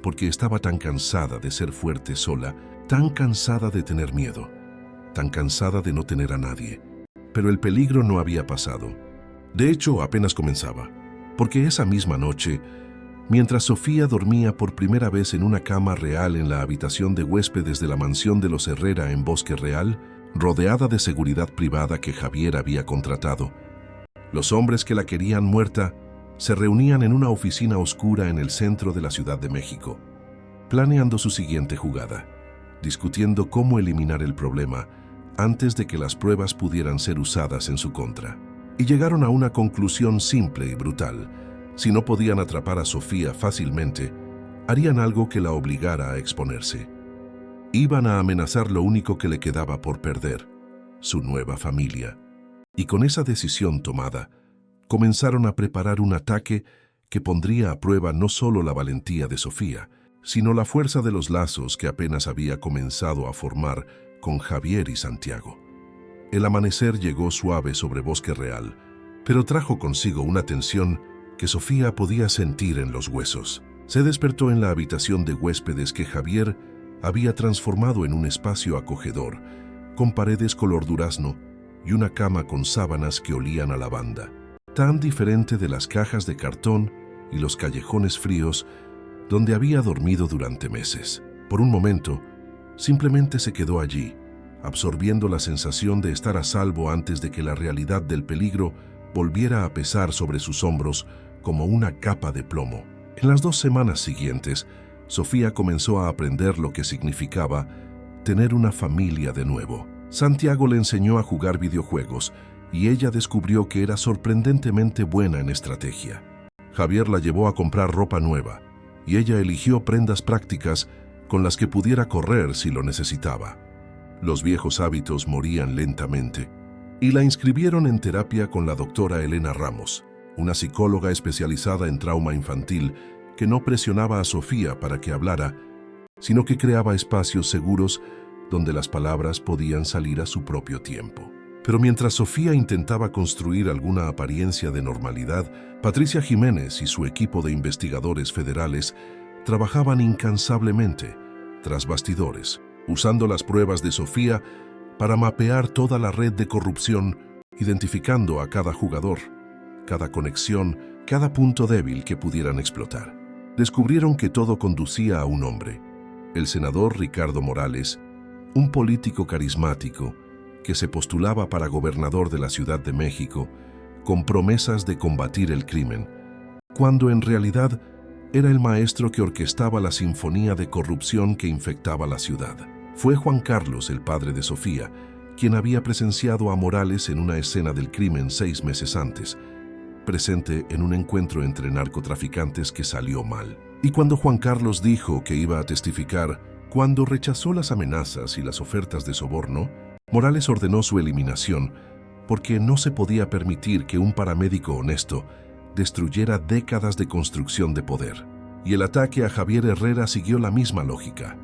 porque estaba tan cansada de ser fuerte sola, tan cansada de tener miedo, tan cansada de no tener a nadie. Pero el peligro no había pasado. De hecho, apenas comenzaba, porque esa misma noche, mientras Sofía dormía por primera vez en una cama real en la habitación de huéspedes de la mansión de los Herrera en Bosque Real, rodeada de seguridad privada que Javier había contratado, los hombres que la querían muerta se reunían en una oficina oscura en el centro de la Ciudad de México, planeando su siguiente jugada, discutiendo cómo eliminar el problema antes de que las pruebas pudieran ser usadas en su contra. Y llegaron a una conclusión simple y brutal: si no podían atrapar a Sofía fácilmente, harían algo que la obligara a exponerse. Iban a amenazar lo único que le quedaba por perder, su nueva familia. Y con esa decisión tomada, comenzaron a preparar un ataque que pondría a prueba no solo la valentía de Sofía, sino la fuerza de los lazos que apenas había comenzado a formar con Javier y Santiago. El amanecer llegó suave sobre Bosque Real, pero trajo consigo una tensión que Sofía podía sentir en los huesos. Se despertó en la habitación de huéspedes que Javier había transformado en un espacio acogedor, con paredes color durazno y una cama con sábanas que olían a lavanda, tan diferente de las cajas de cartón y los callejones fríos donde había dormido durante meses. Por un momento, simplemente se quedó allí, absorbiendo la sensación de estar a salvo antes de que la realidad del peligro volviera a pesar sobre sus hombros como una capa de plomo. En las 2 semanas siguientes, Sofía comenzó a aprender lo que significaba tener una familia de nuevo. Santiago le enseñó a jugar videojuegos y ella descubrió que era sorprendentemente buena en estrategia. Javier la llevó a comprar ropa nueva y ella eligió prendas prácticas con las que pudiera correr si lo necesitaba. Los viejos hábitos morían lentamente y la inscribieron en terapia con la doctora Elena Ramos, una psicóloga especializada en trauma infantil que no presionaba a Sofía para que hablara, sino que creaba espacios seguros donde las palabras podían salir a su propio tiempo. Pero mientras Sofía intentaba construir alguna apariencia de normalidad, Patricia Jiménez y su equipo de investigadores federales trabajaban incansablemente tras bastidores, usando las pruebas de Sofía para mapear toda la red de corrupción, identificando a cada jugador, cada conexión, cada punto débil que pudieran explotar. Descubrieron que todo conducía a un hombre, el senador Ricardo Morales, un político carismático que se postulaba para gobernador de la Ciudad de México con promesas de combatir el crimen, cuando en realidad era el maestro que orquestaba la sinfonía de corrupción que infectaba la ciudad. Fue Juan Carlos, el padre de Sofía, quien había presenciado a Morales en una escena del crimen 6 meses antes, presente en un encuentro entre narcotraficantes que salió mal. Y cuando Juan Carlos dijo que iba a testificar, cuando rechazó las amenazas y las ofertas de soborno, Morales ordenó su eliminación porque no se podía permitir que un paramédico honesto destruyera décadas de construcción de poder. Y el ataque a Javier Herrera siguió la misma lógica.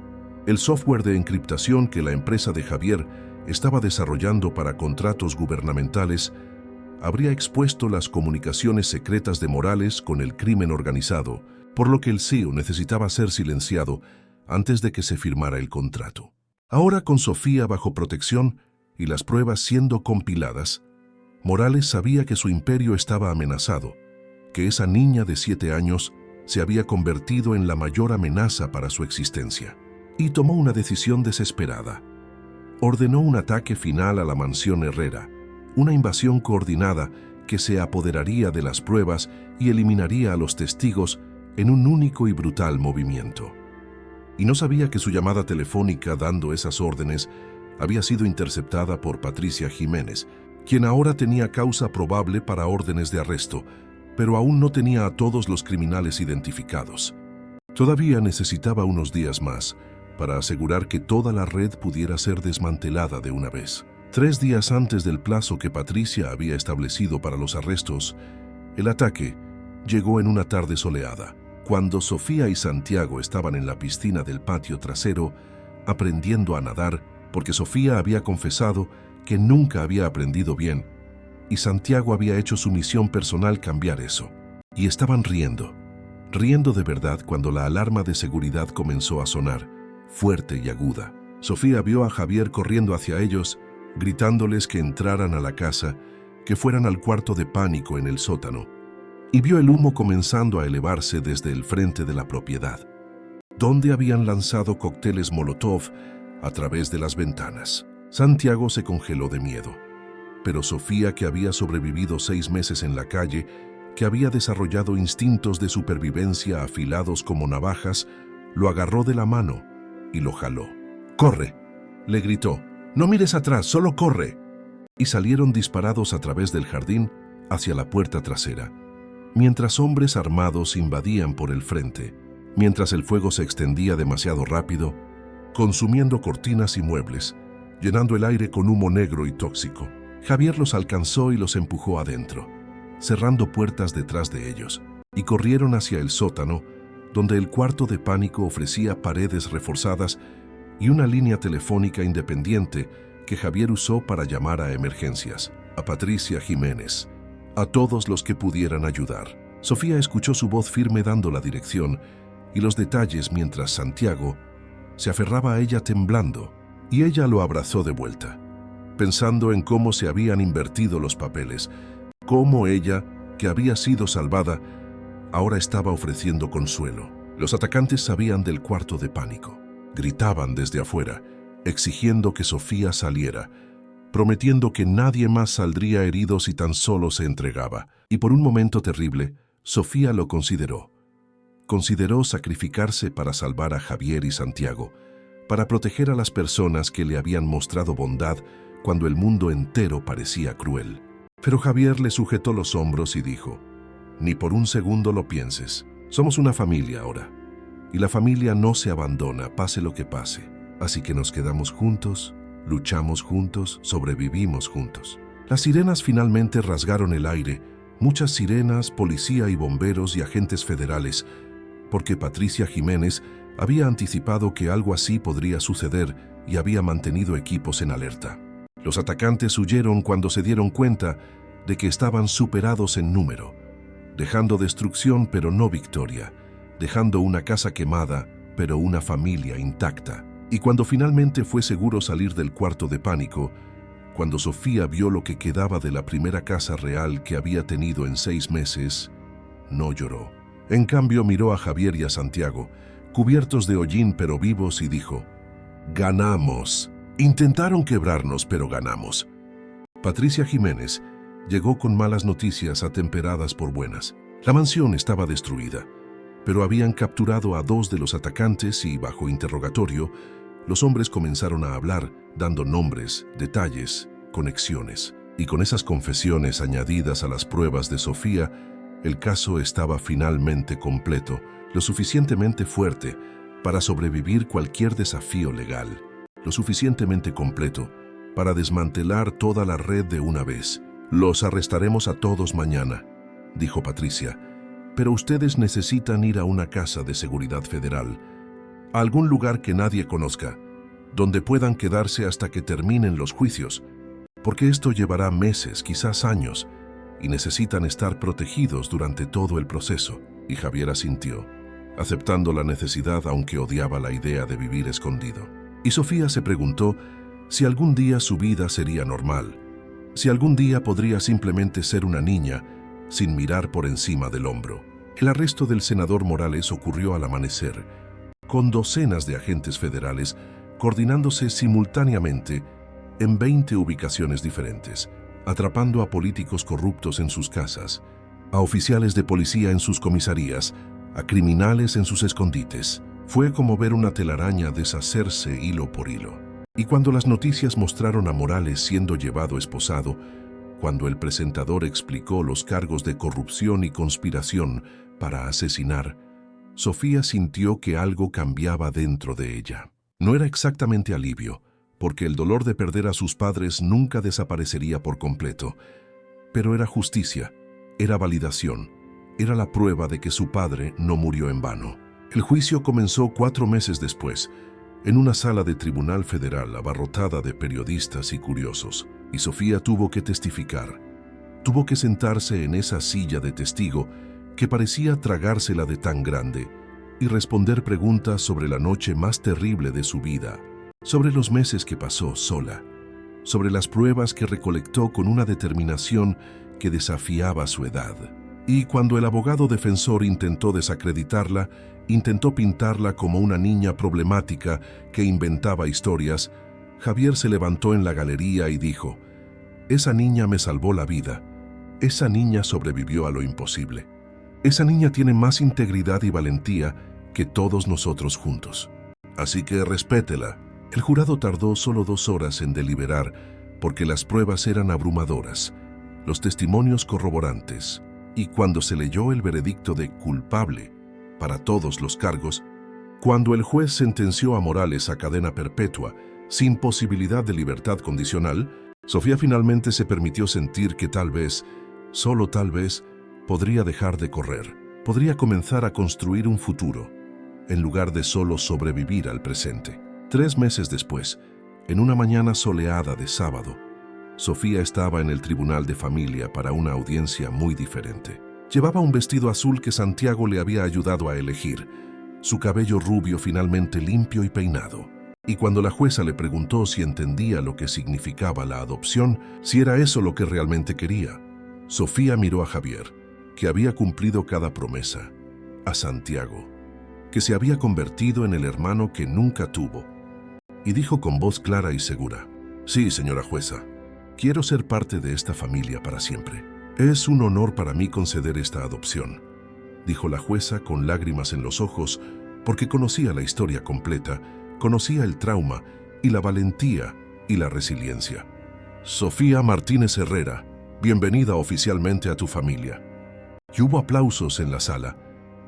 El software de encriptación que la empresa de Javier estaba desarrollando para contratos gubernamentales habría expuesto las comunicaciones secretas de Morales con el crimen organizado, por lo que el CEO necesitaba ser silenciado antes de que se firmara el contrato. Ahora, con Sofía bajo protección y las pruebas siendo compiladas, Morales sabía que su imperio estaba amenazado, que esa niña de 7 años se había convertido en la mayor amenaza para su existencia. Y tomó una decisión desesperada. Ordenó un ataque final a la mansión Herrera, una invasión coordinada que se apoderaría de las pruebas y eliminaría a los testigos en un único y brutal movimiento. Y no sabía que su llamada telefónica dando esas órdenes había sido interceptada por Patricia Jiménez, quien ahora tenía causa probable para órdenes de arresto, pero aún no tenía a todos los criminales identificados. Todavía necesitaba unos días más para asegurar que toda la red pudiera ser desmantelada de una vez. 3 días antes del plazo que Patricia había establecido para los arrestos, el ataque llegó en una tarde soleada, cuando Sofía y Santiago estaban en la piscina del patio trasero aprendiendo a nadar, porque Sofía había confesado que nunca había aprendido bien y Santiago había hecho su misión personal cambiar eso. Y estaban riendo de verdad cuando la alarma de seguridad comenzó a sonar, fuerte y aguda. Sofía vio a Javier corriendo hacia ellos, gritándoles que entraran a la casa, que fueran al cuarto de pánico en el sótano, y vio el humo comenzando a elevarse desde el frente de la propiedad, donde habían lanzado cócteles Molotov a través de las ventanas. Santiago se congeló de miedo, pero Sofía, que había sobrevivido 6 meses en la calle, que había desarrollado instintos de supervivencia afilados como navajas, lo agarró de la mano y lo jaló. «¡Corre!», le gritó. «No mires atrás, solo corre». Y salieron disparados a través del jardín hacia la puerta trasera, mientras hombres armados invadían por el frente, mientras el fuego se extendía demasiado rápido, consumiendo cortinas y muebles, llenando el aire con humo negro y tóxico. Javier los alcanzó y los empujó adentro, cerrando puertas detrás de ellos, y corrieron hacia el sótano, donde el cuarto de pánico ofrecía paredes reforzadas y una línea telefónica independiente que Javier usó para llamar a emergencias, a Patricia Jiménez, a todos los que pudieran ayudar. Sofía escuchó su voz firme dando la dirección y los detalles mientras Santiago se aferraba a ella temblando, y ella lo abrazó de vuelta, pensando en cómo se habían invertido los papeles, cómo ella, que había sido salvada, ahora estaba ofreciendo consuelo. Los atacantes sabían del cuarto de pánico. Gritaban desde afuera, exigiendo que Sofía saliera, prometiendo que nadie más saldría herido si tan solo se entregaba. Y por un momento terrible, Sofía lo consideró. Consideró sacrificarse para salvar a Javier y Santiago, para proteger a las personas que le habían mostrado bondad cuando el mundo entero parecía cruel. Pero Javier le sujetó los hombros y dijo: «Ni por un segundo lo pienses. Somos una familia ahora. Y la familia no se abandona, pase lo que pase. Así que nos quedamos juntos, luchamos juntos, sobrevivimos juntos». Las sirenas finalmente rasgaron el aire, muchas sirenas, policía y bomberos y agentes federales, porque Patricia Jiménez había anticipado que algo así podría suceder y había mantenido equipos en alerta. Los atacantes huyeron cuando se dieron cuenta de que estaban superados en número, dejando destrucción pero no victoria, dejando una casa quemada pero una familia intacta. Y cuando finalmente fue seguro salir del cuarto de pánico, cuando Sofía vio lo que quedaba de la primera casa real que había tenido en 6 meses, no lloró. En cambio miró a Javier y a Santiago, cubiertos de hollín pero vivos, y dijo: «Ganamos. Intentaron quebrarnos, pero ganamos». Patricia Jiménez llegó con malas noticias atemperadas por buenas. La mansión estaba destruida, pero habían capturado a 2 de los atacantes y, bajo interrogatorio, los hombres comenzaron a hablar, dando nombres, detalles, conexiones. Y con esas confesiones añadidas a las pruebas de Sofía, el caso estaba finalmente completo, lo suficientemente fuerte para sobrevivir cualquier desafío legal, lo suficientemente completo para desmantelar toda la red de una vez. «Los arrestaremos a todos mañana», dijo Patricia, «pero ustedes necesitan ir a una casa de seguridad federal, a algún lugar que nadie conozca, donde puedan quedarse hasta que terminen los juicios, porque esto llevará meses, quizás años, y necesitan estar protegidos durante todo el proceso. Y Javier asintió, aceptando la necesidad aunque odiaba la idea de vivir escondido. Y Sofía se preguntó si algún día su vida sería normal, si algún día podría simplemente ser una niña sin mirar por encima del hombro. El arresto del senador Morales ocurrió al amanecer, con docenas de agentes federales coordinándose simultáneamente en 20 ubicaciones diferentes, atrapando a políticos corruptos en sus casas, a oficiales de policía en sus comisarías, a criminales en sus escondites. Fue como ver una telaraña deshacerse hilo por hilo. Y cuando las noticias mostraron a Morales siendo llevado esposado, cuando el presentador explicó los cargos de corrupción y conspiración para asesinar, Sofía sintió que algo cambiaba dentro de ella. No era exactamente alivio, porque el dolor de perder a sus padres nunca desaparecería por completo, pero era justicia, era validación, era la prueba de que su padre no murió en vano. El juicio comenzó 4 meses después, en una sala de tribunal federal abarrotada de periodistas y curiosos, y Sofía tuvo que testificar. Tuvo que sentarse en esa silla de testigo que parecía tragársela de tan grande y responder preguntas sobre la noche más terrible de su vida, sobre los meses que pasó sola, sobre las pruebas que recolectó con una determinación que desafiaba su edad. Y cuando el abogado defensor intentó desacreditarla, intentó pintarla como una niña problemática que inventaba historias, Javier se levantó en la galería y dijo: «Esa niña me salvó la vida. Esa niña sobrevivió a lo imposible. Esa niña tiene más integridad y valentía que todos nosotros juntos. Así que respétela». El jurado tardó solo 2 horas en deliberar porque las pruebas eran abrumadoras, los testimonios corroborantes, y cuando se leyó el veredicto de culpable para todos los cargos, cuando el juez sentenció a Morales a cadena perpetua sin posibilidad de libertad condicional, Sofía finalmente se permitió sentir que tal vez, solo tal vez, podría dejar de correr, podría comenzar a construir un futuro, en lugar de solo sobrevivir al presente. 3 meses después, en una mañana soleada de sábado, Sofía estaba en el tribunal de familia para una audiencia muy diferente. Llevaba un vestido azul que Santiago le había ayudado a elegir, su cabello rubio finalmente limpio y peinado. Y cuando la jueza le preguntó si entendía lo que significaba la adopción, si era eso lo que realmente quería, Sofía miró a Javier, que había cumplido cada promesa, a Santiago, que se había convertido en el hermano que nunca tuvo, y dijo con voz clara y segura: «Sí, señora jueza, quiero ser parte de esta familia para siempre. Es un honor para mí conceder esta adopción», dijo la jueza con lágrimas en los ojos, porque conocía la historia completa, conocía el trauma y la valentía y la resiliencia. «Sofía Martínez Herrera, bienvenida oficialmente a tu familia». Y hubo aplausos en la sala,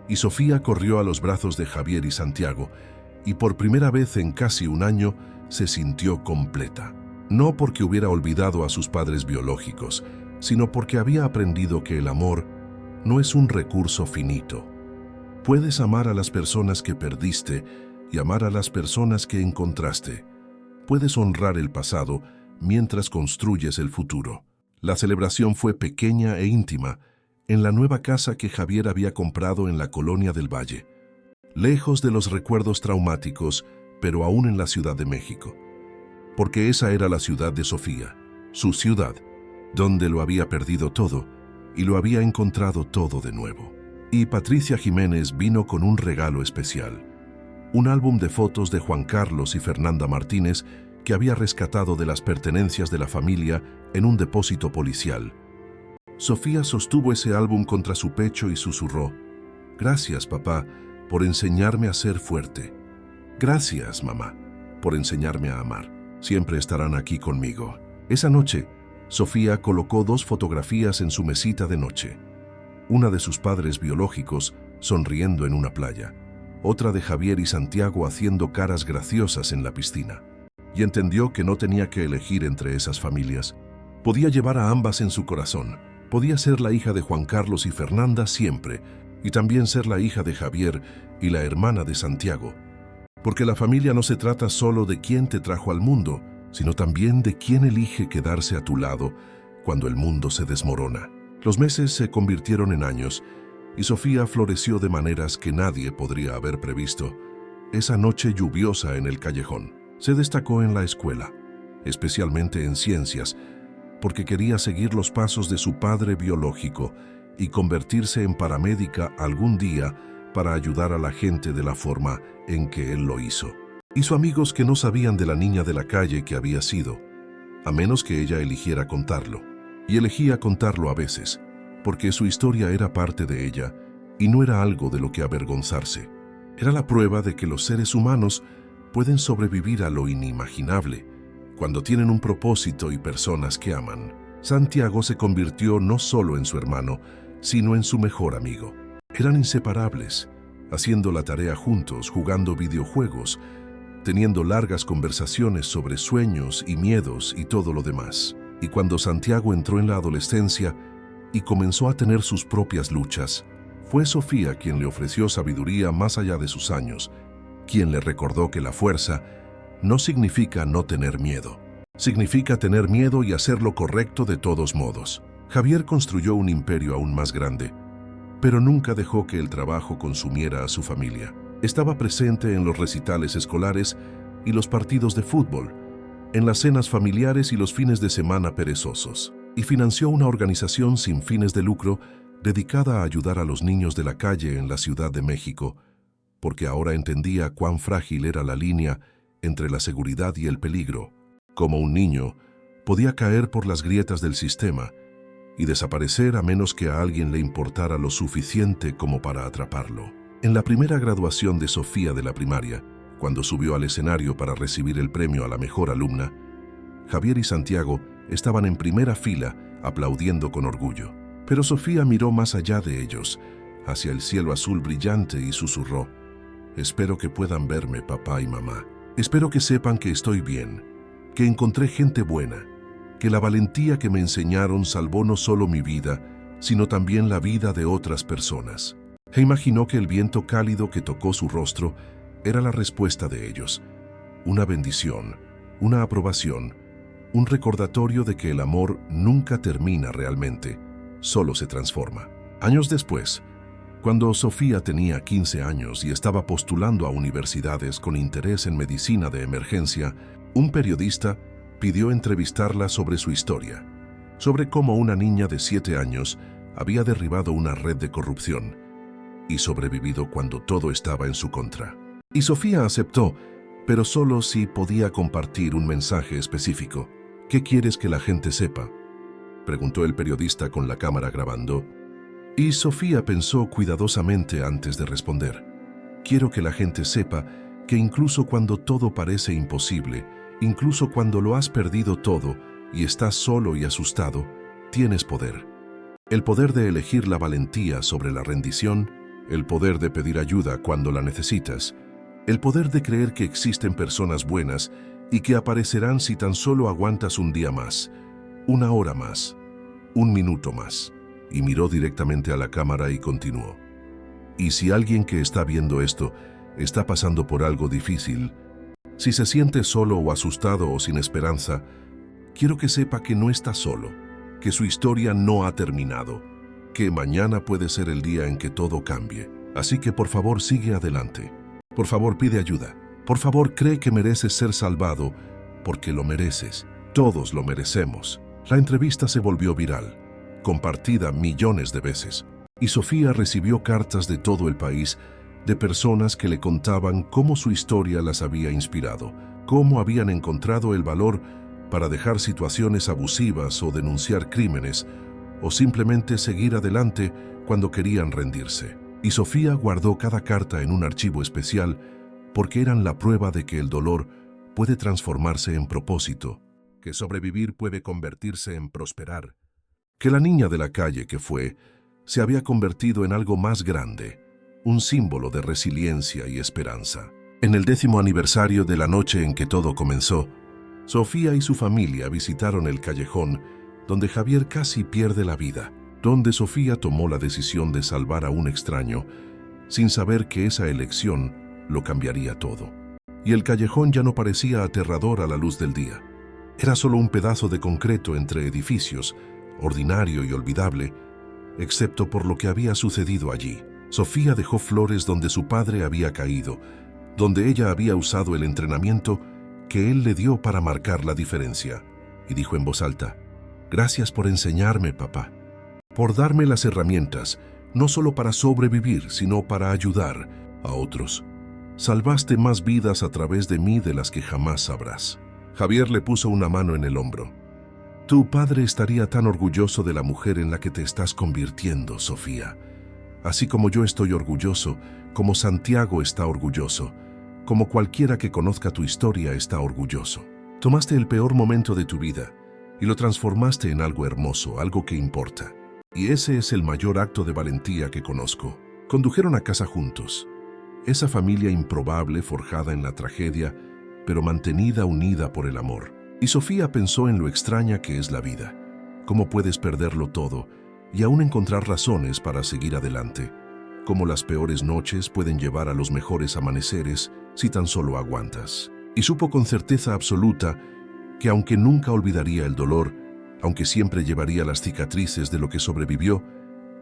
y Sofía corrió a los brazos de Javier y Santiago, y por primera vez en casi un año se sintió completa. No porque hubiera olvidado a sus padres biológicos, sino porque había aprendido que el amor no es un recurso finito. Puedes amar a las personas que perdiste y amar a las personas que encontraste. Puedes honrar el pasado mientras construyes el futuro. La celebración fue pequeña e íntima, en la nueva casa que Javier había comprado en la Colonia del Valle, lejos de los recuerdos traumáticos, pero aún en la Ciudad de México. Porque esa era la ciudad de Sofía, su ciudad, donde lo había perdido todo y lo había encontrado todo de nuevo. Y Patricia Jiménez vino con un regalo especial, un álbum de fotos de Juan Carlos y Fernanda Martínez que había rescatado de las pertenencias de la familia en un depósito policial. Sofía sostuvo ese álbum contra su pecho y susurró: «Gracias, papá, por enseñarme a ser fuerte. Gracias, mamá, por enseñarme a amar. Siempre estarán aquí conmigo». Esa noche, Sofía colocó 2 fotografías en su mesita de noche. Una de sus padres biológicos sonriendo en una playa, otra de Javier y Santiago haciendo caras graciosas en la piscina. Y entendió que no tenía que elegir entre esas familias. Podía llevar a ambas en su corazón. Podía ser la hija de Juan Carlos y Fernanda siempre, y también ser la hija de Javier y la hermana de Santiago. Porque la familia no se trata solo de quién te trajo al mundo, sino también de quién elige quedarse a tu lado cuando el mundo se desmorona. Los meses se convirtieron en años y Sofía floreció de maneras que nadie podría haber previsto. Esa noche lluviosa en el callejón, se destacó en la escuela, especialmente en ciencias, porque quería seguir los pasos de su padre biológico y convertirse en paramédica algún día para ayudar a la gente de la forma en que él lo hizo. Hizo amigos que no sabían de la niña de la calle que había sido, a menos que ella eligiera contarlo. Y elegía contarlo a veces, porque su historia era parte de ella y no era algo de lo que avergonzarse. Era la prueba de que los seres humanos pueden sobrevivir a lo inimaginable cuando tienen un propósito y personas que aman. Santiago se convirtió no solo en su hermano, sino en su mejor amigo. Eran inseparables, haciendo la tarea juntos, jugando videojuegos, teniendo largas conversaciones sobre sueños y miedos y todo lo demás. Y cuando Santiago entró en la adolescencia y comenzó a tener sus propias luchas, fue Sofía quien le ofreció sabiduría más allá de sus años, quien le recordó que la fuerza no significa no tener miedo. Significa tener miedo y hacer lo correcto de todos modos. Javier construyó un imperio aún más grande, pero nunca dejó que el trabajo consumiera a su familia. Estaba presente en los recitales escolares y los partidos de fútbol, en las cenas familiares y los fines de semana perezosos, y financió una organización sin fines de lucro dedicada a ayudar a los niños de la calle en la Ciudad de México, porque ahora entendía cuán frágil era la línea entre la seguridad y el peligro. Como un niño, podía caer por las grietas del sistema y desaparecer a menos que a alguien le importara lo suficiente como para atraparlo. En la primera graduación de Sofía de la primaria, cuando subió al escenario para recibir el premio a la mejor alumna, Javier y Santiago estaban en primera fila aplaudiendo con orgullo. Pero Sofía miró más allá de ellos, hacia el cielo azul brillante y susurró: «Espero que puedan verme, papá y mamá. Espero que sepan que estoy bien, que encontré gente buena, que la valentía que me enseñaron salvó no solo mi vida, sino también la vida de otras personas». E imaginó que el viento cálido que tocó su rostro era la respuesta de ellos, una bendición, una aprobación, un recordatorio de que el amor nunca termina realmente, solo se transforma. Años después, cuando Sofía tenía 15 años y estaba postulando a universidades con interés en medicina de emergencia, un periodista pidió entrevistarla sobre su historia, sobre cómo una niña de 7 años había derribado una red de corrupción y sobrevivido cuando todo estaba en su contra. Y Sofía aceptó, pero solo si podía compartir un mensaje específico. «¿Qué quieres que la gente sepa?», preguntó el periodista con la cámara grabando. Y Sofía pensó cuidadosamente antes de responder. «Quiero que la gente sepa que incluso cuando todo parece imposible, incluso cuando lo has perdido todo y estás solo y asustado, tienes poder. El poder de elegir la valentía sobre la rendición, el poder de pedir ayuda cuando la necesitas, el poder de creer que existen personas buenas y que aparecerán si tan solo aguantas un día más, una hora más, un minuto más». Y miró directamente a la cámara y continuó: «Y si alguien que está viendo esto está pasando por algo difícil, si se siente solo o asustado o sin esperanza, quiero que sepa que no está solo, que su historia no ha terminado, que mañana puede ser el día en que todo cambie. Así que por favor sigue adelante. Por favor pide ayuda. Por favor cree que mereces ser salvado, porque lo mereces. Todos lo merecemos». La entrevista se volvió viral, compartida millones de veces, y Sofía recibió cartas de todo el país de personas que le contaban cómo su historia las había inspirado, cómo habían encontrado el valor para dejar situaciones abusivas o denunciar crímenes, o simplemente seguir adelante cuando querían rendirse. Y Sofía guardó cada carta en un archivo especial porque eran la prueba de que el dolor puede transformarse en propósito, que sobrevivir puede convertirse en prosperar, que la niña de la calle que fue se había convertido en algo más grande, un símbolo de resiliencia y esperanza. En el 10º aniversario de la noche en que todo comenzó, Sofía y su familia visitaron el callejón donde Javier casi pierde la vida, donde Sofía tomó la decisión de salvar a un extraño, sin saber que esa elección lo cambiaría todo. y el callejón ya no parecía aterrador a la luz del día. Era solo un pedazo de concreto entre edificios, ordinario y olvidable, excepto por lo que había sucedido allí. Sofía dejó flores donde su padre había caído, donde ella había usado el entrenamiento que él le dio para marcar la diferencia, y dijo en voz alta: «Gracias por enseñarme, papá, por darme las herramientas, no solo para sobrevivir, sino para ayudar a otros. Salvaste más vidas a través de mí de las que jamás sabrás». Javier le puso una mano en el hombro. «Tu padre estaría tan orgulloso de la mujer en la que te estás convirtiendo, Sofía. Así como yo estoy orgulloso, como Santiago está orgulloso, como cualquiera que conozca tu historia está orgulloso. Tomaste el peor momento de tu vida y lo transformaste en algo hermoso, algo que importa. Y ese es el mayor acto de valentía que conozco». Condujeron a casa juntos. Esa familia improbable forjada en la tragedia, pero mantenida unida por el amor. Y Sofía pensó en lo extraña que es la vida. Cómo puedes perderlo todo y aún encontrar razones para seguir adelante. Cómo las peores noches pueden llevar a los mejores amaneceres si tan solo aguantas. Y supo con certeza absoluta que aunque nunca olvidaría el dolor, aunque siempre llevaría las cicatrices de lo que sobrevivió,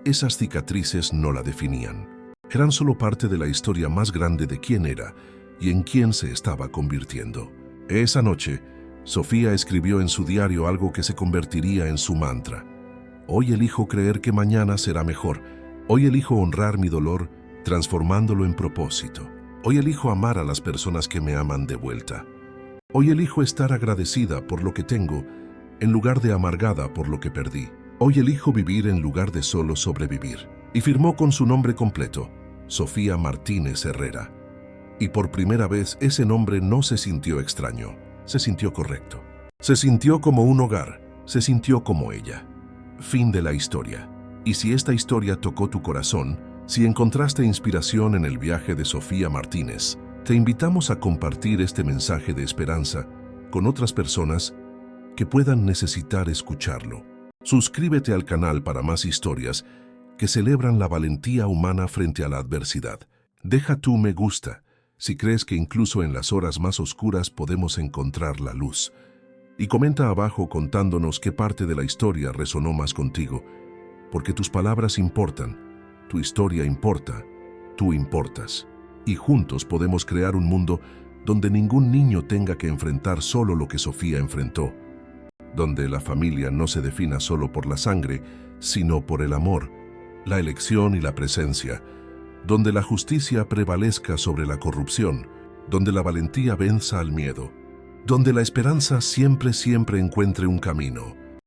esas cicatrices no la definían. Eran solo parte de la historia más grande de quién era y en quién se estaba convirtiendo. Esa noche, Sofía escribió en su diario algo que se convertiría en su mantra. «Hoy elijo creer que mañana será mejor. Hoy elijo honrar mi dolor, transformándolo en propósito. Hoy elijo amar a las personas que me aman de vuelta. Hoy elijo estar agradecida por lo que tengo, en lugar de amargada por lo que perdí. Hoy elijo vivir en lugar de solo sobrevivir». Y firmó con su nombre completo, Sofía Martínez Herrera. Y por primera vez ese nombre no se sintió extraño, se sintió correcto. Se sintió como un hogar, se sintió como ella. Fin de la historia. Y si esta historia tocó tu corazón, si encontraste inspiración en el viaje de Sofía Martínez, te invitamos a compartir este mensaje de esperanza con otras personas que puedan necesitar escucharlo. Suscríbete al canal para más historias que celebran la valentía humana frente a la adversidad. Deja tu me gusta si crees que incluso en las horas más oscuras podemos encontrar la luz. Y comenta abajo contándonos qué parte de la historia resonó más contigo, porque tus palabras importan, tu historia importa, tú importas. Y juntos podemos crear un mundo donde ningún niño tenga que enfrentar solo lo que Sofía enfrentó, donde la familia no se defina solo por la sangre, sino por el amor, la elección y la presencia, donde la justicia prevalezca sobre la corrupción, donde la valentía venza al miedo, donde la esperanza siempre encuentre un camino.